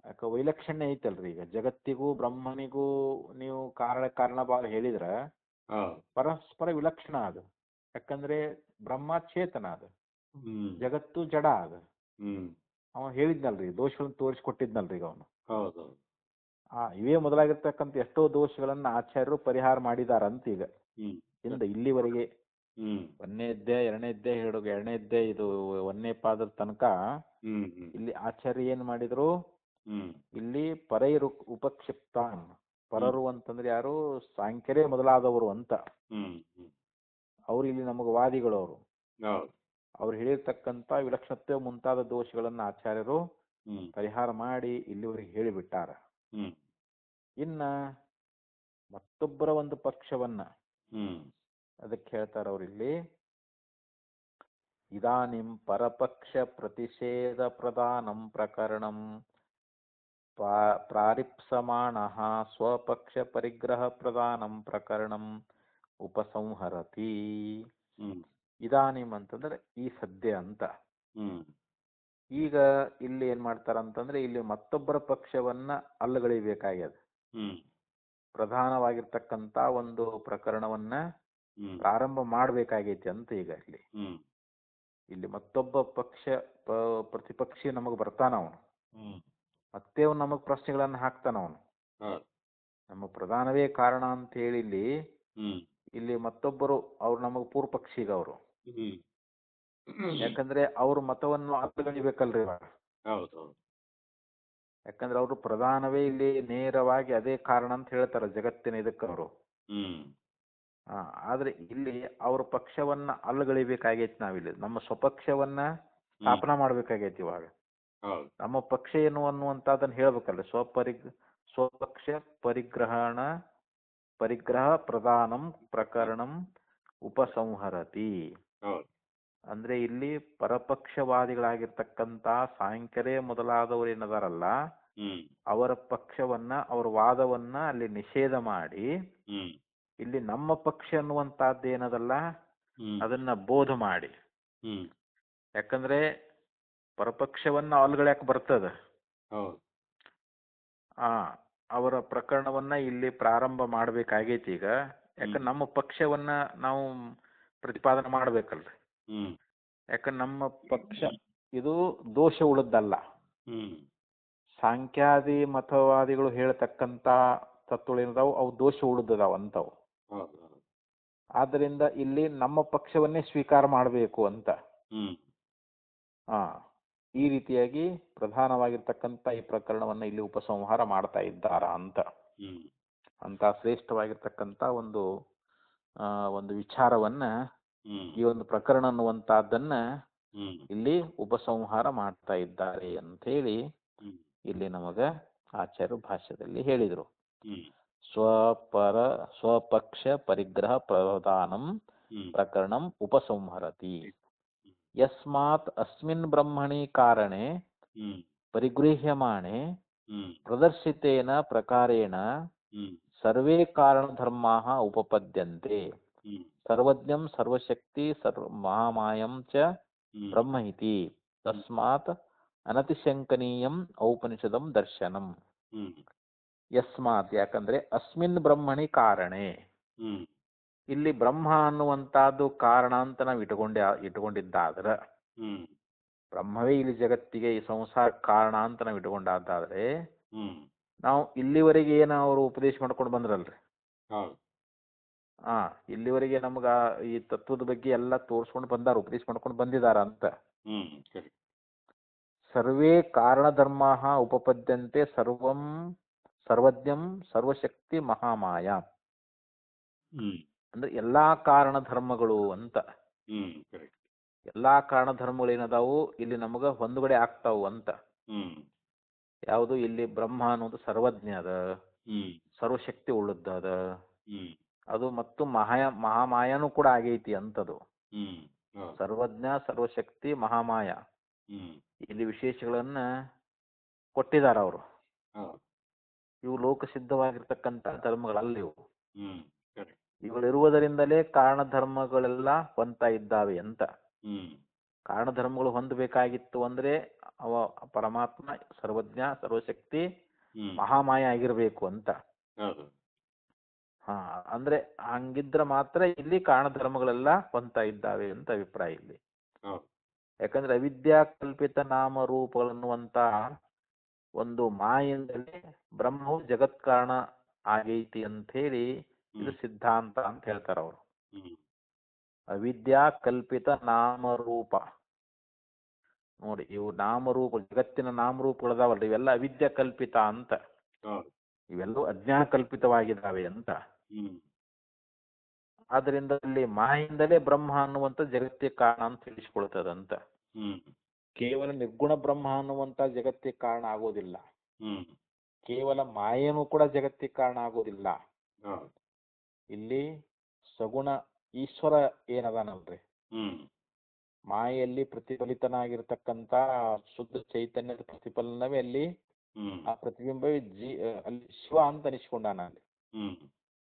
ಯಾಕೆ ವೈಲಕ್ಷಣ್ಯ ಐತಲ್ರಿ, ಈಗ ಜಗತ್ತಿಗೂ ಬ್ರಹ್ಮನಿಗೂ ನೀವು ಕಾರಣ ಭಾಗ ಹೇಳಿದ್ರ ಹೌದು. ಪರಸ್ಪರ ವಿಲಕ್ಷಣ ಅದು. ಯಾಕಂದ್ರೆ ಬ್ರಹ್ಮ ಚೇತನ ಅದು, ಹ್ಮ್. ಜಗತ್ತು ಜಡ ಅದು. ಹ್ಮ್. ಅವ ಹೇಳಿದ್ನಲ್ರಿ, ದೋಷಗಳನ್ನು ತೋರಿಸ್ಕೊಟ್ಟಿದ್ನಲ್ರಿ ಈಗ ಅವನು. ಹೌದು. ಇವೇ ಮೊದಲಾಗಿರ್ತಕ್ಕಂಥ ಎಷ್ಟೋ ದೋಷಗಳನ್ನ ಆಚಾರ್ಯರು ಪರಿಹಾರ ಮಾಡಿದಾರಂತ ಈಗ ಹ್ಮ್. ಇಂದ ಇಲ್ಲಿವರೆಗೆ. ಹ್ಮ್. 1ನೇ ಅಧ್ಯಾಯ 2ನೇ ಅಧ್ಯಾಯ ಹೇಳೋ 2ನೇ ಅಧ್ಯಾಯ ಇದು 1ನೇ ಪಾದದ ತನಕ ಹ್ಮ್. ಹ್ಮ್. ಇಲ್ಲಿ ಆಚಾರ್ಯ ಏನ್ ಮಾಡಿದ್ರು, ಹ್ಮ್. ಇಲ್ಲಿ ಪರೈರು ಉಪಕ್ಷಿಪ್ತಾನ್, ಪರರು ಅಂತಂದ್ರೆ ಯಾರು, ಸಾಂಖ್ಯರೇ ಮೊದಲಾದವರು ಅಂತ. ಹ್ಮ್. ಹ್ಮ್. ಅವ್ರು ಇಲ್ಲಿ ನಮಗೆ ವಾದಿಗಳು. ಅವರು ಹೌದು. ಅವ್ರು ಹೇಳಿರ್ತಕ್ಕಂಥ ವಿಲಕ್ಷಣತೆ ಮುಂತಾದ ದೋಷಗಳನ್ನ ಆಚಾರ್ಯರು ಹ್ಮ್. ಪರಿಹಾರ ಮಾಡಿ ಇಲ್ಲಿವರೆಗೆ ಹೇಳಿಬಿಟ್ಟಾರ. ಹ್ಮ್. ಇನ್ನ ಮತ್ತೊಬ್ಬರ ಒಂದು ಪಕ್ಷವನ್ನ ಹ್ಮ್. ಅದಕ್ಕೆ ಹೇಳ್ತಾರ ಅವ್ರಿಲ್ಲಿ, ಇದಾನಿಂ ಪರಪಕ್ಷ ಪ್ರತಿಷೇಧ ಪ್ರಧಾನಂ ಪ್ರಕರಣಂ ಪ್ರಾರಿಪ್ಸಮಾಣಃ ಸ್ವಪಕ್ಷ ಪರಿಗ್ರಹ ಪ್ರಧಾನಂ ಪ್ರಕರಣಂ ಉಪಸಂಹರತಿ. ಹ್ಮ್. ಇದಾನಿಂ ಅಂತಂದ್ರೆ ಈ ಸದ್ಯ ಅಂತ. ಹ್ಮ್. ಈಗ ಇಲ್ಲಿ ಏನ್ ಮಾಡ್ತಾರಂತಂದ್ರೆ, ಇಲ್ಲಿ ಮತ್ತೊಬ್ಬರ ಪಕ್ಷವನ್ನ ಅಲ್ಲಗಳಿಬೇಕಾಗ್ಯದ. ಹ್ಮ್. ಪ್ರಧಾನವಾಗಿರ್ತಕ್ಕಂಥ ಒಂದು ಪ್ರಕರಣವನ್ನ ಹ್ಮ್. ಪ್ರಾರಂಭ ಮಾಡ್ಬೇಕಾಗೈತಿ ಅಂತ. ಈಗ ಹ್ಮ್. ಇಲ್ಲಿ ಮತ್ತೊಬ್ಬ ಪ್ರತಿಪಕ್ಷಿ ನಮಗ್ ಬರ್ತಾನ ಅವನು, ಹ್ಮ್. ಮತ್ತೆ ಅವ್ನು ನಮಗ್ ಪ್ರಶ್ನೆಗಳನ್ನ ಹಾಕ್ತಾನ ಅವನು. ಹೌದು. ನಮ್ಮ ಪ್ರಧಾನವೇ ಕಾರಣ ಅಂತ ಹೇಳಿ ಹ್ಮ್. ಇಲ್ಲಿ ಮತ್ತೊಬ್ಬರು ಅವ್ರು ನಮಗ್ ಪೂರ್ವ ಪಕ್ಷಿಗ ಅವರು. ಹ್ಮ್. ಯಾಕಂದ್ರೆ ಅವ್ರ ಮತವನ್ನು ಅಲ್ಲಗಳಿಬೇಕಲ್ರಿ ಇವಾಗ. ಹೌದು. ಯಾಕಂದ್ರೆ ಅವರು ಪ್ರಧಾನವೇ ಇಲ್ಲಿ ನೇರವಾಗಿ ಅದೇ ಕಾರಣ ಅಂತ ಹೇಳ್ತಾರ ಜಗತ್ತಿನ ಇದಕ್ಕೆ ಅವರು. ಹ್ಮ್. ಆದ್ರೆ ಇಲ್ಲಿ ಅವ್ರ ಪಕ್ಷವನ್ನ ಅಲ್ಲಗಳಿಬೇಕಾಗೈತಿ. ನಾವಿಲ್ಲಿ ನಮ್ಮ ಸ್ವಪಕ್ಷವನ್ನ ಸ್ಥಾಪನಾ ಮಾಡ್ಬೇಕಾಗೈತಿ ಇವಾಗ. ಹೌದು. ನಮ್ಮ ಪಕ್ಷ ಏನು ಅನ್ನುವಂಥದ್ದನ್ನ ಹೇಳ್ಬೇಕಲ್ರಿ. ಸ್ವಪಕ್ಷ ಪರಿಗ್ರಹ ಪ್ರಧಾನಂ ಪ್ರಕರಣಂ ಉಪಸಂಹರತಿ. ಹೌದು. ಅಂದ್ರೆ ಇಲ್ಲಿ ಪರಪಕ್ಷವಾದಿಗಳಾಗಿರ್ತಕ್ಕಂಥ ಸಾಂಖ್ಯರೇ ಮೊದಲಾದವರು ಏನದಾರಲ್ಲ, ಹ್ಮ್. ಅವರ ಪಕ್ಷವನ್ನ, ಅವರ ವಾದವನ್ನ ಅಲ್ಲಿ ನಿಷೇಧ ಮಾಡಿ, ಹ್ಮ್. ಇಲ್ಲಿ ನಮ್ಮ ಪಕ್ಷ ಅನ್ನುವಂಥದ್ದು ಏನದಲ್ಲ ಹ್ಮ್. ಅದನ್ನ ಬೋಧ ಮಾಡಿ. ಹ್ಮ್. ಯಾಕಂದ್ರೆ ಪರಪಕ್ಷವನ್ನ ಅಲ್ಗಳ್ಯಾಕ ಬರ್ತದ. ಹೌದು. ಅವರ ಪ್ರಕರಣವನ್ನ ಇಲ್ಲಿ ಪ್ರಾರಂಭ ಮಾಡ್ಬೇಕಾಗೈತಿ ಈಗ. ಯಾಕಂದ್ರೆ ನಮ್ಮ ಪಕ್ಷವನ್ನ ನಾವು ಪ್ರತಿಪಾದನೆ ಮಾಡ್ಬೇಕಲ್ರಿ. ಹ್ಮ್. ಯಾಕಂದ್ರೆ ನಮ್ಮ ಪಕ್ಷ ಇದು ದೋಷ ಉಳದ್ದಲ್ಲ. ಹ್ಮ್. ಸಾಂಖ್ಯಾದಿ ಮತವಾದಿಗಳು ಹೇಳ್ತಕ್ಕಂಥ ತತ್ವಗಳೇನದಾವು ಅವು ದೋಷ ಉಳಿದದಾವ ಅಂತವು. ಹೌದು. ಆದ್ದರಿಂದ ಇಲ್ಲಿ ನಮ್ಮ ಪಕ್ಷವನ್ನೇ ಸ್ವೀಕಾರ ಮಾಡಬೇಕು ಅಂತ. ಹ್ಮ್. ಈ ರೀತಿಯಾಗಿ ಪ್ರಧಾನವಾಗಿರ್ತಕ್ಕಂಥ ಈ ಪ್ರಕರಣವನ್ನ ಇಲ್ಲಿ ಉಪಸಂಹಾರ ಮಾಡ್ತಾ ಇದ್ದಾರ ಅಂತ. ಹ್ಮ್. ಅಂತ ಶ್ರೇಷ್ಠವಾಗಿರ್ತಕ್ಕಂಥ ಒಂದು ವಿಚಾರವನ್ನ, ಈ ಒಂದು ಪ್ರಕರಣ ಅನ್ನುವಂತಹದ್ದನ್ನ ಇಲ್ಲಿ ಉಪಸಂಹಾರ ಮಾಡ್ತಾ ಇದ್ದಾರೆ ಅಂತ ಹೇಳಿ ಇಲ್ಲಿ ನಮಗ ಆಚಾರ್ಯ ಭಾಷ್ಯದಲ್ಲಿ ಹೇಳಿದರು. ಸ್ವಪಕ್ಷ ಪರಿಗ್ರಹ ಪ್ರಧಾನಂ ಪ್ರಕರಣಂ ಉಪಸಂಹರತಿ. ಯಸ್ಮಾತ್ ಅಸ್ಮಿನ್ ಬ್ರಹ್ಮಣಿ ಕಾರಣೆ ಪರಿಗೃಹ್ಯಮಾಣೆ ಪ್ರದರ್ಶಿತೇನ ಪ್ರಕಾರೇಣ ಸರ್ವೇ ಕಾರಣಧರ್ಮಾಃ ಉಪಪದ್ಯಂತೆ. ಸರ್ವಜ್ಞಂ ಸರ್ವಶಕ್ತಿ ಮಹಾಮಾಯಂ ಚ ಬ್ರಹ್ಮ ಇತಿ. ತಸ್ಮಾತ್ ಅನತಿಶಂಕನೀಯಂ ಔಪನಿಷದಂ ದರ್ಶನಂ. ಯಸ್ಮಾತ್ ಯಾಕಂದ್ರೆ ಅಸ್ಮಿನ್ ಬ್ರಹ್ಮಣಿ ಕಾರಣೆ, ಹ್ಮ್ ಇಲ್ಲಿ ಬ್ರಹ್ಮ ಅನ್ನುವಂತಹದ್ದು ಕಾರಣ ಅಂತ ನಾವು ಇಟ್ಕೊಂಡಿದ್ದಾದ್ರೆ, ಹ್ಮ್ ಬ್ರಹ್ಮವೇ ಇಲ್ಲಿ ಜಗತ್ತಿಗೆ ಈ ಸಂಸಾರ ಕಾರಣ ಅಂತ ನಾವು ಇಟ್ಕೊಂಡಾದ್ರೆ, ಹ್ಮ್ ನಾವು ಇಲ್ಲಿವರೆಗೆ ಏನು ಅವರು ಉಪದೇಶ ಮಾಡ್ಕೊಂಡು ಬಂದ್ರಲ್ರಿ, ಹೌದು ಆ ಇಲ್ಲಿವರೆಗೆ ನಮ್ಗ ಈ ತತ್ವದ ಬಗ್ಗೆ ಎಲ್ಲ ತೋರಿಸ್ಕೊಂಡು ಬಂದಾರ, ಉಪದೇಶ ಮಾಡ್ಕೊಂಡು ಬಂದಿದಾರ ಅಂತ. ಸರಿ ಸರ್ವೇ ಕಾರಣಧರ್ಮ ಉಪಪದ್ಯಂತೆ ಸರ್ವಜ್ಞಂ ಸರ್ವಶಕ್ತಿ ಮಹಾಮಾಯ, ಹ್ಮ್ ಅಂದ್ರೆ ಎಲ್ಲಾ ಕಾರಣ ಧರ್ಮಗಳು ಅಂತ. ಕರೆಕ್ಟ್ ಎಲ್ಲಾ ಕಾರಣ ಧರ್ಮಗಳು ಏನದಾವು ಇಲ್ಲಿ ನಮಗ ಹೊಂದುಗಡೆ ಆಗ್ತಾವು ಅಂತ. ಹ್ಮ್ ಯಾವುದು ಇಲ್ಲಿ ಬ್ರಹ್ಮ ಅನ್ನೋದು ಸರ್ವಜ್ಞ ಅದ, ಹ್ಮ್ ಸರ್ವಶಕ್ತಿ ಉಳ್ಳದ್ದದ, ಹ್ಮ್ ಅದು ಮತ್ತು ಮಹಾಮಾಯನೂ ಕೂಡ ಆಗೈತಿ ಅಂತದು. ಹ್ಮ್ ಹೌದು ಸರ್ವಜ್ಞ ಸರ್ವಶಕ್ತಿ ಮಹಾಮಾಯ ಹ್ಮ್ ಇಲ್ಲಿ ವಿಶೇಷಗಳನ್ನ ಕೊಟ್ಟಿದ್ದಾರೆ ಅವರು. ಹೌದು ಇವು ಲೋಕಸಿದ್ಧವಾಗಿರ್ತಕ್ಕಂಥ ಧರ್ಮಗಳಲ್ಲ ಇವು. ಹ್ಮ್ ಕರೆಕ್ಟ್ ಇವುಗಳಿರುವುದರಿಂದಲೇ ಕಾರಣ ಧರ್ಮಗಳೆಲ್ಲ ಹೊಂದ್ತಾ ಇದ್ದಾವೆ ಅಂತ. ಹ್ಮ್ ಕಾರಣ ಧರ್ಮಗಳು ಹೊಂದಬೇಕಾಗಿತ್ತು ಅಂದ್ರೆ ಅವ ಪರಮಾತ್ಮ ಸರ್ವಜ್ಞ ಸರ್ವಶಕ್ತಿ ಹ್ಮ್ ಮಹಾಮಾಯ ಆಗಿರ್ಬೇಕು ಅಂತ. ಹೌದು ಹಾ ಅಂದ್ರೆ ಹಂಗಿದ್ರೆ ಮಾತ್ರ ಇಲ್ಲಿ ಕಾರಣ ಧರ್ಮಗಳೆಲ್ಲ ಹೊಂದ್ತಾ ಇದ್ದಾವೆ ಅಂತ ಅಭಿಪ್ರಾಯ ಇಲ್ಲಿ. ಹೌದು ಯಾಕಂದ್ರೆ ಅವಿದ್ಯಾ ಕಲ್ಪಿತ ನಾಮ ರೂಪಗಳನ್ನುವಂತ ಒಂದು ಮಾಯಿಂದಲೇ ಬ್ರಹ್ಮವು ಜಗತ್ ಕಾರಣ ಆಗೈತಿ ಅಂತ ಹೇಳಿ ಇದು ಸಿದ್ಧಾಂತ ಅಂತ ಹೇಳ್ತಾರ ಅವರು. ಹ್ಮ್ ಅವಿದ್ಯಾ ಕಲ್ಪಿತ ನಾಮರೂಪ ನೋಡಿ, ಇವು ನಾಮರೂಪ ಜಗತ್ತಿನ ನಾಮರೂಪಗಳದಾವಲ್ರಿ, ಇವೆಲ್ಲ ಅವಿದ್ಯಾ ಕಲ್ಪಿತ ಅಂತ. ಹೌದು ಇವೆಲ್ಲವೂ ಅಜ್ಞಾನ ಕಲ್ಪಿತವಾಗಿದ್ದಾವೆ ಅಂತ. ಹ್ಮ್ ಆದ್ರಿಂದ ಇಲ್ಲಿ ಮಾಯಿಂದಲೇ ಬ್ರಹ್ಮ ಅನ್ನುವಂಥ ಜಗತ್ತಿಗೆ ಕಾರಣ ಅಂತ ತಿಳಿಸ್ಕೊಳ್ತದಂತ. ಹ್ಮ್ ಕೇವಲ ನಿರ್ಗುಣ ಬ್ರಹ್ಮ ಅನ್ನುವಂಥ ಜಗತ್ತಿಗೆ ಕಾರಣ ಆಗೋದಿಲ್ಲ, ಹ್ಮ್ ಕೇವಲ ಮಾಯೇನೂ ಕೂಡ ಜಗತ್ತಿಗೆ ಕಾರಣ ಆಗೋದಿಲ್ಲ. ಹೌದು ಇಲ್ಲಿ ಸಗುಣ ಈಶ್ವರ ಏನದಾನಲ್ರಿ, ಹ್ಮ್ ಮಾಯೆಯಲ್ಲಿ ಪ್ರತಿಫಲಿತನಾಗಿರ್ತಕ್ಕಂಥ ಶುದ್ಧ ಚೈತನ್ಯದ ಪ್ರತಿಫಲನವೇ ಅಲ್ಲಿ ಹ್ಮ್ ಆ ಪ್ರತಿಬಿಂಬವೇ ಅಲ್ಲಿ ಶಿವ ಅಂತ ಅನಿಸ್ಕೊಂಡಾನ. ಅಲ್ಲಿ ಹ್ಮ್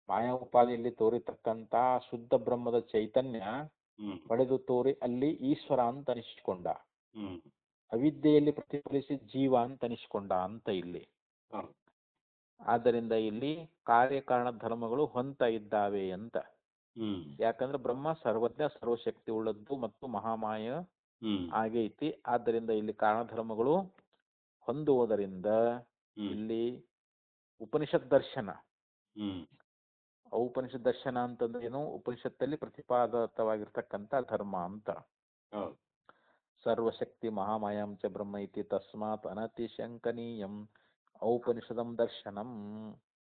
ಮಾಯಾ ಉಪಾದಿಯಲ್ಲಿ ತೋರಿತಕ್ಕಂಥ ಶುದ್ಧ ಬ್ರಹ್ಮದ ಚೈತನ್ಯ ಹ್ಮ್ ಪಡೆದು ತೋರಿ ಅಲ್ಲಿ ಈಶ್ವರ ಅಂತ ಅನಿಸ್ಕೊಂಡ. ಹ್ಮ್ ಅವಿದ್ಯೆಯಲ್ಲಿ ಪ್ರತಿಫಲಿಸಿ ಜೀವ ಅಂತ ಅನಿಸ್ಕೊಂಡ ಅಂತ ಇಲ್ಲಿ. ಹೌದು ಆದ್ದರಿಂದ ಇಲ್ಲಿ ಕಾರ್ಯಕಾರಣ ಧರ್ಮಗಳು ಹೊಂದ್ತಾ ಇದ್ದಾವೆ ಅಂತ. ಹ್ಮ್ ಯಾಕಂದ್ರೆ ಬ್ರಹ್ಮ ಸರ್ವಜ್ಞ ಸರ್ವಶಕ್ತಿ ಉಳ್ಳದ್ದು ಮತ್ತು ಮಹಾಮಾಯ ಹ್ಮ್ ಆಗೈತಿ. ಆದ್ದರಿಂದ ಇಲ್ಲಿ ಕಾರಣ ಧರ್ಮಗಳು ಹೊಂದುವುದರಿಂದ ಹ್ಮ್ ಇಲ್ಲಿ ಉಪನಿಷತ್ ದರ್ಶನ, ಹ್ಮ್ ಉಪನಿಷತ್ ದರ್ಶನ ಅಂತಂದ್ರೆ ಏನು, ಉಪನಿಷತ್ತಲ್ಲಿ ಪ್ರತಿಪಾದಿತವಾಗಿರ್ತಕ್ಕಂಥ ಧರ್ಮ ಅಂತ. ಹೌದು ಸರ್ವಶಕ್ತಿ ಮಹಾಮಾಯಾಂಚ ಬ್ರಹ್ಮ ಇತಿ ತಸ್ಮಾತ್ ಅನತಿಶಂಕನೀಯಂ ಔಪನಿಷದಂ ದರ್ಶನಂ.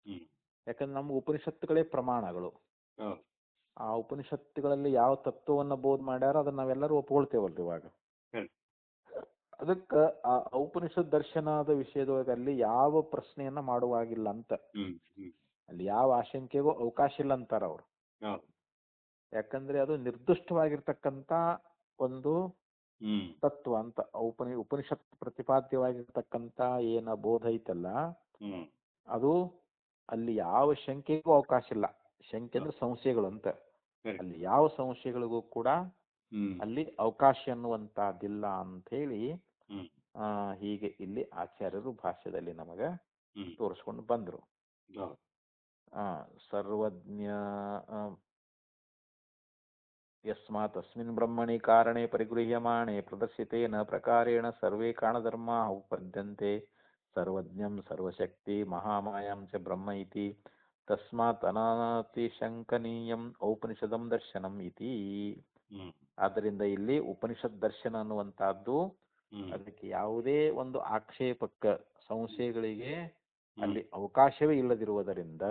ಹ್ಮ್ ಯಾಕಂದ್ರೆ ನಮ್ಮ ಉಪನಿಷತ್ತುಗಳೇ ಪ್ರಮಾಣಗಳು. ಹೌದು ಆ ಉಪನಿಷತ್ತುಗಳಲ್ಲಿ ಯಾವ ತತ್ವವನ್ನು ಬೋಧ ಮಾಡ್ಯಾರ ಅದನ್ನ ನಾವೆಲ್ಲರೂ ಒಪ್ಕೊಳ್ತೇವಲ್ರಿ ಇವಾಗ. ಹ್ಮ್ ಅದಕ್ಕೆ ಆ ಔಪನಿಷತ್ ದರ್ಶನದ ವಿಷಯದೊಳಗೆ ಅಲ್ಲಿ ಯಾವ ಪ್ರಶ್ನೆಯನ್ನ ಮಾಡುವಾಗಿಲ್ಲ ಅಂತ. ಹ್ಮ್ ಹ್ಮ್ ಅಲ್ಲಿ ಯಾವ ಆಶಂಕೆಗೂ ಅವಕಾಶ ಇಲ್ಲ ಅಂತಾರ ಅವ್ರು. ಹೌದು ಯಾಕಂದ್ರೆ ಅದು ನಿರ್ದಿಷ್ಟವಾಗಿರ್ತಕ್ಕಂಥ ಒಂದು ಹ್ಮ್ ತತ್ವ ಅಂತ. ಉಪನಿಷತ್ ಪ್ರತಿಪಾದ್ಯವಾಗಿರ್ತಕ್ಕಂಥ ಏನ ಬೋಧ ಐತಲ್ಲ, ಹ್ಮ್ ಅದು ಅಲ್ಲಿ ಯಾವ ಶಂಕೆಗೂ ಅವಕಾಶ ಇಲ್ಲ. ಶಂಕೆ ಅಂದ್ರೆ ಸಂಶಯಗಳು ಅಂತ. ಅಲ್ಲಿ ಯಾವ ಸಂಶಯಗಳಿಗೂ ಕೂಡ ಅಲ್ಲಿ ಅವಕಾಶ ಅನ್ನುವಂತಹದ್ದಿಲ್ಲ ಅಂತ ಹೇಳಿ ಹೀಗೆ ಇಲ್ಲಿ ಆಚಾರ್ಯರು ಭಾಷ್ಯದಲ್ಲಿ ನಮಗ ತೋರಿಸ್ಕೊಂಡು ಬಂದ್ರು. ಸರ್ವಜ್ಞ ಯಸ್ಮಾತ್ ಅಸ್ಮಿನ್ ಬ್ರಹ್ಮಣಿ ಕಾರಣೆ ಪರಿಗೃಹ್ಯಮಾಣೆ ಪ್ರದರ್ಶಿತೇನ ಪ್ರಕಾರೇಣ ಸರ್ವೇ ಕಾರಣಧರ್ಮಾ ಉಪಪದ್ಯಂತೆ ಸರ್ವಜ್ಞಂ ಸರ್ವಶಕ್ತಿ ಮಹಾಮಾಯಾಂ ಚ ಬ್ರಹ್ಮ ಇತಿ ತಸ್ಮಾತ್ ಅನಾತಿಶಂಕನೀಯಂ ಔಪನಿಷದಂ ದರ್ಶನಂ ಇತಿ. ಆದ್ದರಿಂದ ಇಲ್ಲಿ ಉಪನಿಷತ್ ದರ್ಶನ ಅನ್ನುವಂತಹದ್ದು ಅದಕ್ಕೆ ಯಾವುದೇ ಒಂದು ಆಕ್ಷೇಪಕ್ಕ ಸಂಶಯಗಳಿಗೆ ಅಲ್ಲಿ ಅವಕಾಶವೇ ಇಲ್ಲದಿರುವುದರಿಂದ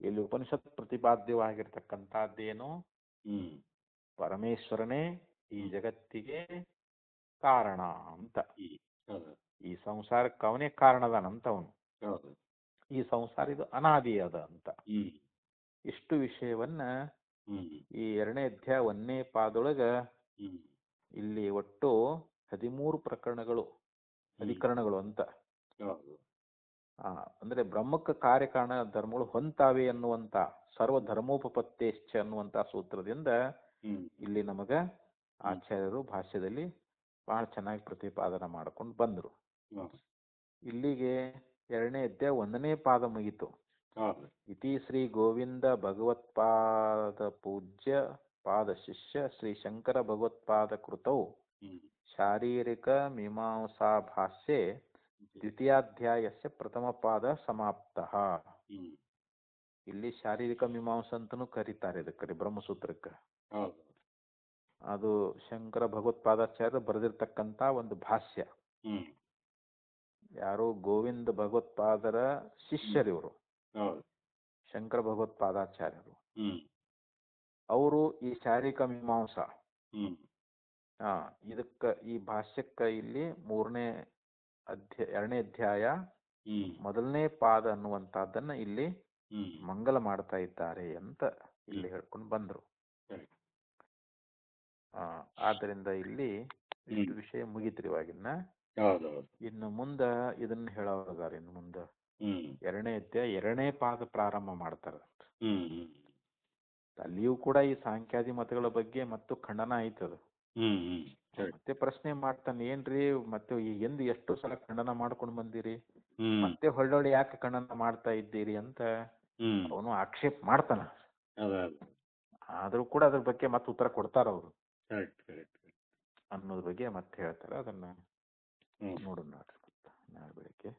ಇಲ್ಲಿ ಉಪನಿಷತ್ ಪ್ರತಿಪಾದ್ಯವಾಗಿರ್ತಕ್ಕಂಥದ್ದೇನು, ಪರಮೇಶ್ವರನೇ ಈ ಜಗತ್ತಿಗೆ ಕಾರಣ ಅಂತ. ಈ ಸಂಸಾರಕ್ಕೆ ಅವನೇ ಕಾರಣದಾನಂತ. ಅವನು ಈ ಸಂಸಾರ ಇದು ಅನಾದಿ ಅದ ಅಂತ. ಇಷ್ಟು ವಿಷಯವನ್ನ ಈ 2ನೇ ಅಧ್ಯಾಯ 1ನೇ ಪಾದೊಳಗ ಇಲ್ಲಿ ಒಟ್ಟು 13 ಪ್ರಕರಣಗಳು ಅಧಿಕರಣಗಳು ಅಂತ. ಅಂದ್ರೆ ಬ್ರಹ್ಮಕ್ಕೆ ಕಾರ್ಯಕಾರಣ ಧರ್ಮಗಳು ಹೊಂತಾವೆ ಅನ್ನುವಂತ ಸರ್ವ ಧರ್ಮೋಪಪತ್ತೇಶ್ಚ ಅನ್ನುವಂತ ಸೂತ್ರದಿಂದ ಇಲ್ಲಿ ನಮಗ ಆಚಾರ್ಯರು ಭಾಷ್ಯದಲ್ಲಿ ಬಹಳ ಚೆನ್ನಾಗಿ ಪ್ರತಿಪಾದನೆ ಮಾಡ್ಕೊಂಡು ಬಂದರು. ಇಲ್ಲಿಗೆ ಎರಡನೇ ಅಧ್ಯಾಯ 1ನೇ ಪಾದ ಮುಗೀತು. ಹೌದು. ಇತಿ ಶ್ರೀ ಗೋವಿಂದ ಭಗವತ್ಪಾದ ಪೂಜ್ಯ ಪಾದ ಶಿಷ್ಯ ಶ್ರೀ ಶಂಕರ ಭಗವತ್ಪಾದ ಕೃತೌ ಹ್ಮ್ ಶಾರೀರಿಕ ಮೀಮಾಂಸಾ ಭಾಷ್ಯೆ ದ್ವಿತೀಯಾಧ್ಯಾಯಸ್ಯ ಪ್ರಥಮ ಪಾದ ಸಮಾಪ್ತಃ. ಹ್ಮ್ ಇಲ್ಲಿ ಶಾರೀರಿಕ ಮೀಮಾಂಸಾ ಅಂತನೂ ಕರೀತಾರೆ ಇದಕ್ಕೆ, ಬ್ರಹ್ಮಸೂತ್ರಕ್ಕೆ. ಹೌದು. ಅದು ಶಂಕರ ಭಗವತ್ಪಾದಾಚಾರ್ಯರು ಬರೆದಿರ್ತಕ್ಕಂಥ ಒಂದು ಭಾಷ್ಯ. ಹ್ಮ್ ಯಾರು ಗೋವಿಂದ ಭಗವತ್ಪಾದರ ಶಿಷ್ಯರಿವರು, ಹೌದು. ಶಂಕರ ಭಗವತ್ಪಾದಾಚಾರ್ಯರು. ಹ್ಮ್ ಅವರು ಈ ಶಾರೀರಿಕ ಮೀಮಾಂಸಾ ಹ್ಮ್ ಇದಕ್ಕ ಈ ಭಾಷ್ಯಕ್ಕ ಇಲ್ಲಿ 2ನೇ ಅಧ್ಯಾಯ ಹ್ಮ್ 1ನೇ ಪಾದ ಅನ್ನುವಂತಹದ್ದನ್ನ ಇಲ್ಲಿ ಹ್ಮ್ ಮಂಗಲ ಮಾಡ್ತಾ ಇದ್ದಾರೆ ಅಂತ ಇಲ್ಲಿ ಹೇಳ್ಕೊಂಡು ಬಂದ್ರು. ಸರಿ. ಆದ್ದರಿಂದ ಇಲ್ಲಿ ಇಷ್ಟು ವಿಷಯ ಮುಗಿತ್ರಿ ಇವಾಗಿನ್ನ. ಹೌದೌದು. ಇನ್ನು ಮುಂದ ಇದನ್ನ ಹೇಳೋದಾರ. ಇನ್ನು ಮುಂದ ಹ್ಮ್ 2ನೇ ಅಧ್ಯಾಯ 2ನೇ ಪಾದ ಪ್ರಾರಂಭ ಮಾಡ್ತಾರ. ಹ್ಮ್ ಹ್ಮ್ ಅಲ್ಲಿಯೂ ಕೂಡ ಈ ಸಾಂಖ್ಯಾದಿ ಮತಗಳ ಬಗ್ಗೆ ಮತ್ತು ಖಂಡನ ಆಯ್ತದ. ಹ್ಮ್ ಹ್ಮ್ ಸರಿ. ಮತ್ತೆ ಪ್ರಶ್ನೆ ಮಾಡ್ತಾನೆ, ಏನ್ರಿ ಮತ್ತೆ ಎಂದು ಎಷ್ಟು ಸಲ ಖಂಡನ ಮಾಡ್ಕೊಂಡು ಬಂದಿರಿ, ಹ್ಮ್ ಮತ್ತೆ ಹೊಳ್ಳೊಳ್ಳಿ ಯಾಕೆ ಖಂಡನ ಮಾಡ್ತಾ ಇದ್ದೀರಿ ಅಂತ ಹ್ಮ್ ಅವನು ಆಕ್ಷೇಪ ಮಾಡ್ತಾನ. ಹೌದೌದು. ಆದ್ರೂ ಕೂಡ ಅದ್ರ ಬಗ್ಗೆ ಮತ್ತೆ ಉತ್ತರ ಕೊಡ್ತಾರ ಅವರು ಕರೆಕ್ಟ್ ಕರೆಕ್ಟ್. ಅನ್ನೋದ್ರ ಬಗ್ಗೆ ಮತ್ತೆ ಹೇಳ್ತಾರ. ಅದನ್ನ ಹ್ಮ್ ನೋಡೋಣ ನಾಳೆ ಬೆಳಿಗ್ಗೆ.